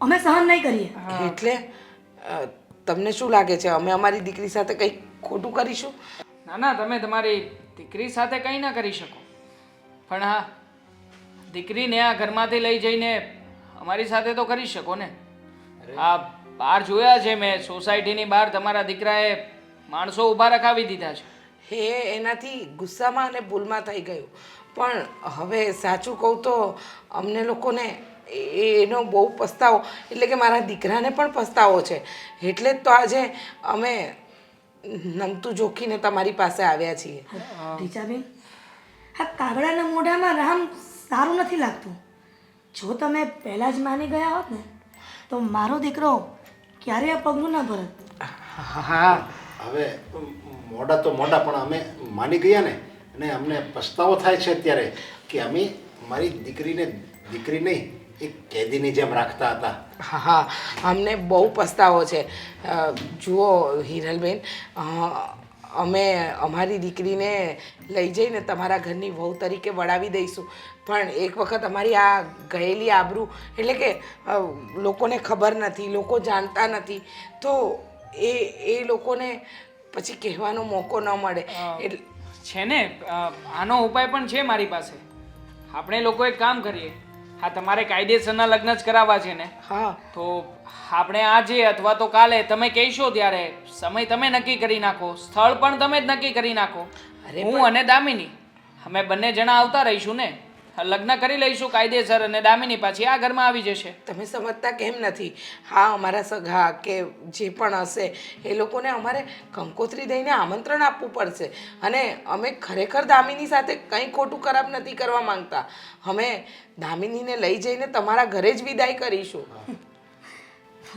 અમે સહન નહીં કરીએ. એટલે તમને શું લાગે છે અમે અમારી દીકરી સાથે કંઈક ખોટું કરીશું? ના ના, તમે તમારી દીકરી સાથે કંઈ ના કરી શકો, પણ હા, દીકરીને આ ઘરમાંથી લઈ જઈને અમારી સાથે તો કરી શકો ને. આ બહાર જોયા છે મેં, સોસાયટીની બહાર તમારા દીકરાએ માણસો ઊભા રખાવી દીધા છે. એ એનાથી ગુસ્સામાં અને ભૂલમાં થઈ ગયું, પણ હવે સાચું કહું તો અમને લોકોને એનો બહુ પસ્તાવો, એટલે કે મારા દીકરાને પણ પસ્તાવો છે. એટલે જ તો આજે અમે નમતું જોખીને તમારી પાસે આવ્યા છીએ. રીચાબેન, આ કાગડાના મોઢામાં રામ સારું નથી લાગતું. જો તમે પહેલાં જ માની ગયા હોત ને તો મારો દીકરો ક્યારેય પગલું ના ભરત. હા, હવે મોડા તો મોડા પણ અમે માની ગયા ને, અને અમને પસ્તાવો થાય છે અત્યારે કે અમે મારી દીકરીને દીકરી નહીં એક કેદીની જેમ રાખતા હતા. હા, અમને બહુ પસ્તાવો છે. જુઓ હિરલબેન, અમે અમારી દીકરીને લઈ જઈને તમારા ઘરની વહુ તરીકે વળાવી દઈશું, પણ એક વખત અમારી આ ગયેલી આબરૂ, એટલે કે લોકોને ખબર નથી, લોકો જાણતા નથી, તો એ લોકોને પછી કહેવાનો મોકો ન મળે. એટલે છે ને, આનો ઉપાય પણ છે મારી પાસે. આપણે લોકો એક કામ કરીએ, હા તમારે કાયદેસરના લગ્ન જ કરાવવા છે ને હા તો આપણે આજે અથવા તો કાલે તમે કહેશો ત્યારે સમય તમે નક્કી કરી નાખો, સ્થળ પણ તમે જ નક્કી કરી નાખો. હું અને દામિની અમે બંને જણા આવતા રહીશું ને, લગ્ન કરી લઈશું કાયદેસર અને દામિની પાછી આ ઘરમાં આવી જશે. તમે સમજતા કેમ નથી? હા અમારા સગા કે જે પણ હશે એ લોકોને અમારે કંકોત્રી દઈને આમંત્રણ આપવું પડશે. અને અમે ખરેખર દામિની સાથે કંઈ ખોટું ખરાબ નથી કરવા માંગતા. અમે દામિનીને લઈ જઈને તમારા ઘરે જ વિદાય કરીશું.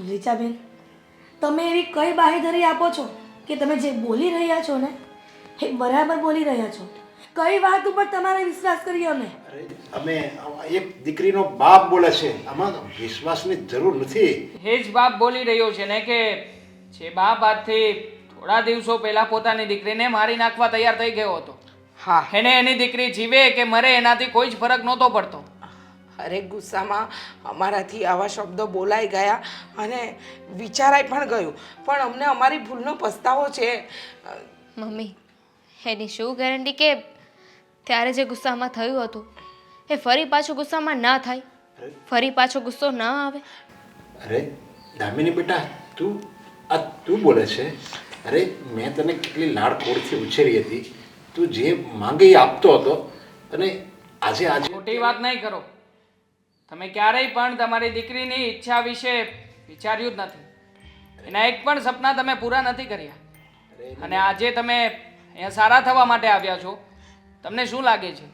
રીચાબેન, તમે એવી કઈ બાહેધરી આપો છો કે તમે જે બોલી રહ્યા છો ને એ બરાબર બોલી રહ્યા છો? કઈ વાત ઉપર તમારે વિશ્વાસ કર્યો અમે? અરે અમે એક દીકરીનો બાપ બોલે છે, આમાં વિશ્વાસની જરૂર નથી. એ જ બાપ બોલી રહ્યો છે ને કે જે બાપ આજથી થોડા દિવસો પહેલા પોતાની દીકરીને મારી નાખવા તૈયાર થઈ ગયો હતો. હા એને એની દીકરી જીવે કે મરે એનાથી કોઈ જ ફરક નહોતો પડતો. અરે ગુસ્સામાં અમારાથી આવા શબ્દો બોલાઈ ગયા અને વિચારાઈ પણ ગયું, પણ અમને અમારી ભૂલનો પસ્તાવો છે. મમ્મી, એની શું ગેરંટી કે ત્યારે જે ગુસ્સામાં થયું હતું એ ફરી પાછું ગુસ્સામાં ના થાય, ફરી પાછો ગુસ્સો ના આવે? અરે દામિની બેટા, તું બોલે છે? અરે મેં તને કેટલી લાડકોડથી ઉછેરી હતી, તું જે માંગે એ આપતો હતો, અને આજે ખોટી વાત નહીં કરો. તમે ક્યારેય પણ તમારી દીકરીની ઈચ્છા વિશે વિચાર્યું જ નથી. એના એક પણ સપના તમે પૂરા નથી કર્યા. અને આજે તમે અહીંયા સારા થવા માટે આવ્યા છો. તમને શું લાગે છે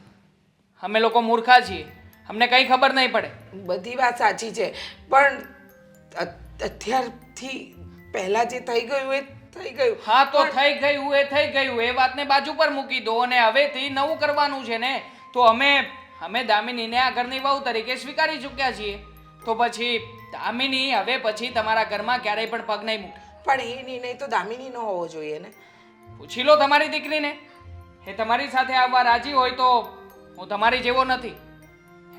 અમે લોકો મૂર્ખા છીએ, અમને કંઈ ખબર નહીં પડે? બધી વાત સાચી છે, પણ અત્યારથી પહેલાં જે થઈ ગયું એ થઈ ગયું. હા તો થઈ ગયું એ થઈ ગયું, એ વાતને બાજુ પર મૂકી દો અને હવેથી નવું કરવાનું છે ને. તો અમે દામિનીને આ ઘરની વહુ તરીકે સ્વીકારી ચૂક્યા છીએ, તો પછી દામિની હવે પછી તમારા ઘરમાં ક્યારેય પણ પગ નહીં મૂકે. પણ એ નિર્ણય તો દામિનીનો હોવો જોઈએ ને. પૂછી લો તમારી દીકરીને, એ તમારી સાથે આવવા રાજી હોય તો હું તમારી જેવો નથી.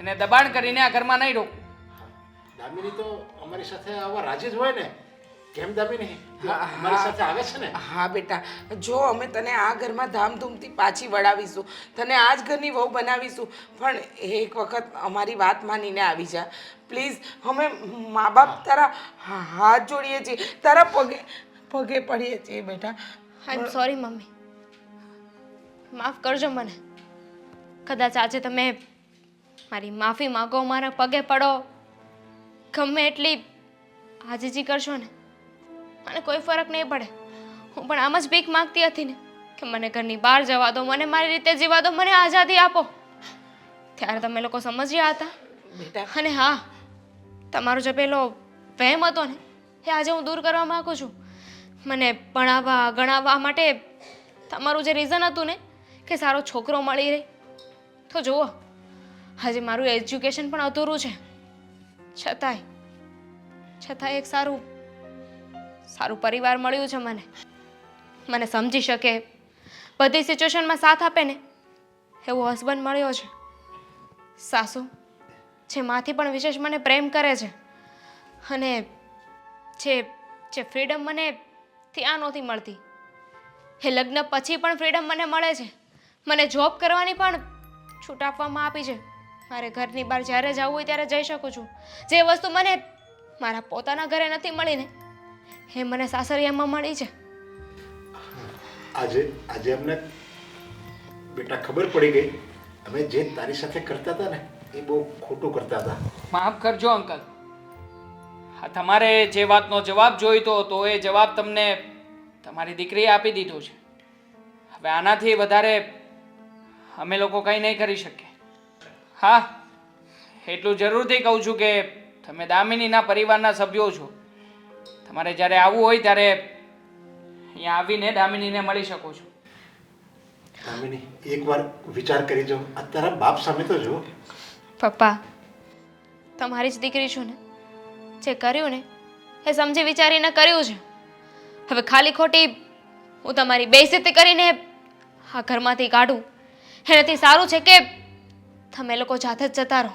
એને દબાણ કરીને આ ઘરમાં નહીં રોકું. દામિની તો અમારી સાથે આવવા રાજી જ હોય ને. કેમ દામિની, અમારી સાથે આવે છે ને? હા બેટા, જો અમે તને આ ઘરમાં ધામધૂમથી પાછી વળાવીશું, તને આ જ ઘરની વહુ બનાવીશું, પણ એક વખત અમારી વાત માનીને આવી જા પ્લીઝ. અમે મા બાપ તારા હાથ જોડીએ છીએ, તારા પગે પડીએ છીએ બેટા. આઈ એમ સોરી મમ્મી, માફ કરજો મને. કદાચ આજે તમે મારી માફી માગો, મારા પગે પડો, ગમે એટલી આજીજી કરશો ને, મને કોઈ ફરક નહીં પડે. હું પણ આમ જ ભીખ માંગતી હતી ને કે મને ઘરની બહાર જવા દો, મને મારી રીતે જીવા દો, મને આઝાદી આપો. ત્યારે તમે લોકો સમજ્યા હતા. બેટા અને હા, તમારો જે પેલો વહેમ હતો ને એ આજે હું દૂર કરવા માંગુ છું. મને ભણાવવા ગણાવવા માટે તમારું જે રીઝન હતું ને કે સારો છોકરો મળી રહે, તો જુઓ હજી મારું એજ્યુકેશન પણ અધૂરું છે. છતાંય એક સારું પરિવાર મળ્યું છે મને સમજી શકે, બધી સિચ્યુએશનમાં સાથ આપે ને એવો હસબન્ડ મળ્યો છે. સાસુ જે માથી પણ વિશેષ મને પ્રેમ કરે છે, અને જે ફ્રીડમ મને ત્યાં નહોતી મળતી એ લગ્ન પછી પણ ફ્રીડમ મને મળે છે. મને જોબ કરવાની પણ છૂટ આપવામાં આપી છે. મારે ઘરની બહાર જ્યારે જવું હોય ત્યારે જઈ શકું છું. જે વસ્તુ મને મારા પોતાના ઘરે નથી મળી ને એ મને સાસરિયામાં મળી છે. આજે અમને બેટા ખબર પડી ગઈ, અમે જે તારી સાથે કરતા હતા ને એ બહુ ખોટું કરતા હતા. માફ કરજો અંકલ, હા તમારે જે વાતનો જવાબ જોઈતો હતો એ જવાબ તમને તમારી દીકરીએ આપી દીધો છે. હવે આનાથી વધારે અમે લોકો કંઈ નહીં કરી શકીએ. હા એટલું જરૂરથી કહું છું કે તમે દામિનીના પરિવારના સભ્યો છો. તમારે જ્યારે આવવું હોય ત્યારે અહીંયા આવીને દામિનીને મળી શકો છો. દામિની, એકવાર વિચાર કરી જો, આ તારા બાપ સામે તો જો. પપ્પા, તમારી જ દીકરી છું ને, જે કર્યું ને એ સમજી વિચારીને કર્યું છે. હવે ખાલી ખોટી હું તમારી બેઇજ્જતી કરીને આ ઘરમાંથી કાઢું એનાથી સારું છે કે તમે લોકો જાતે જ જતા રહો.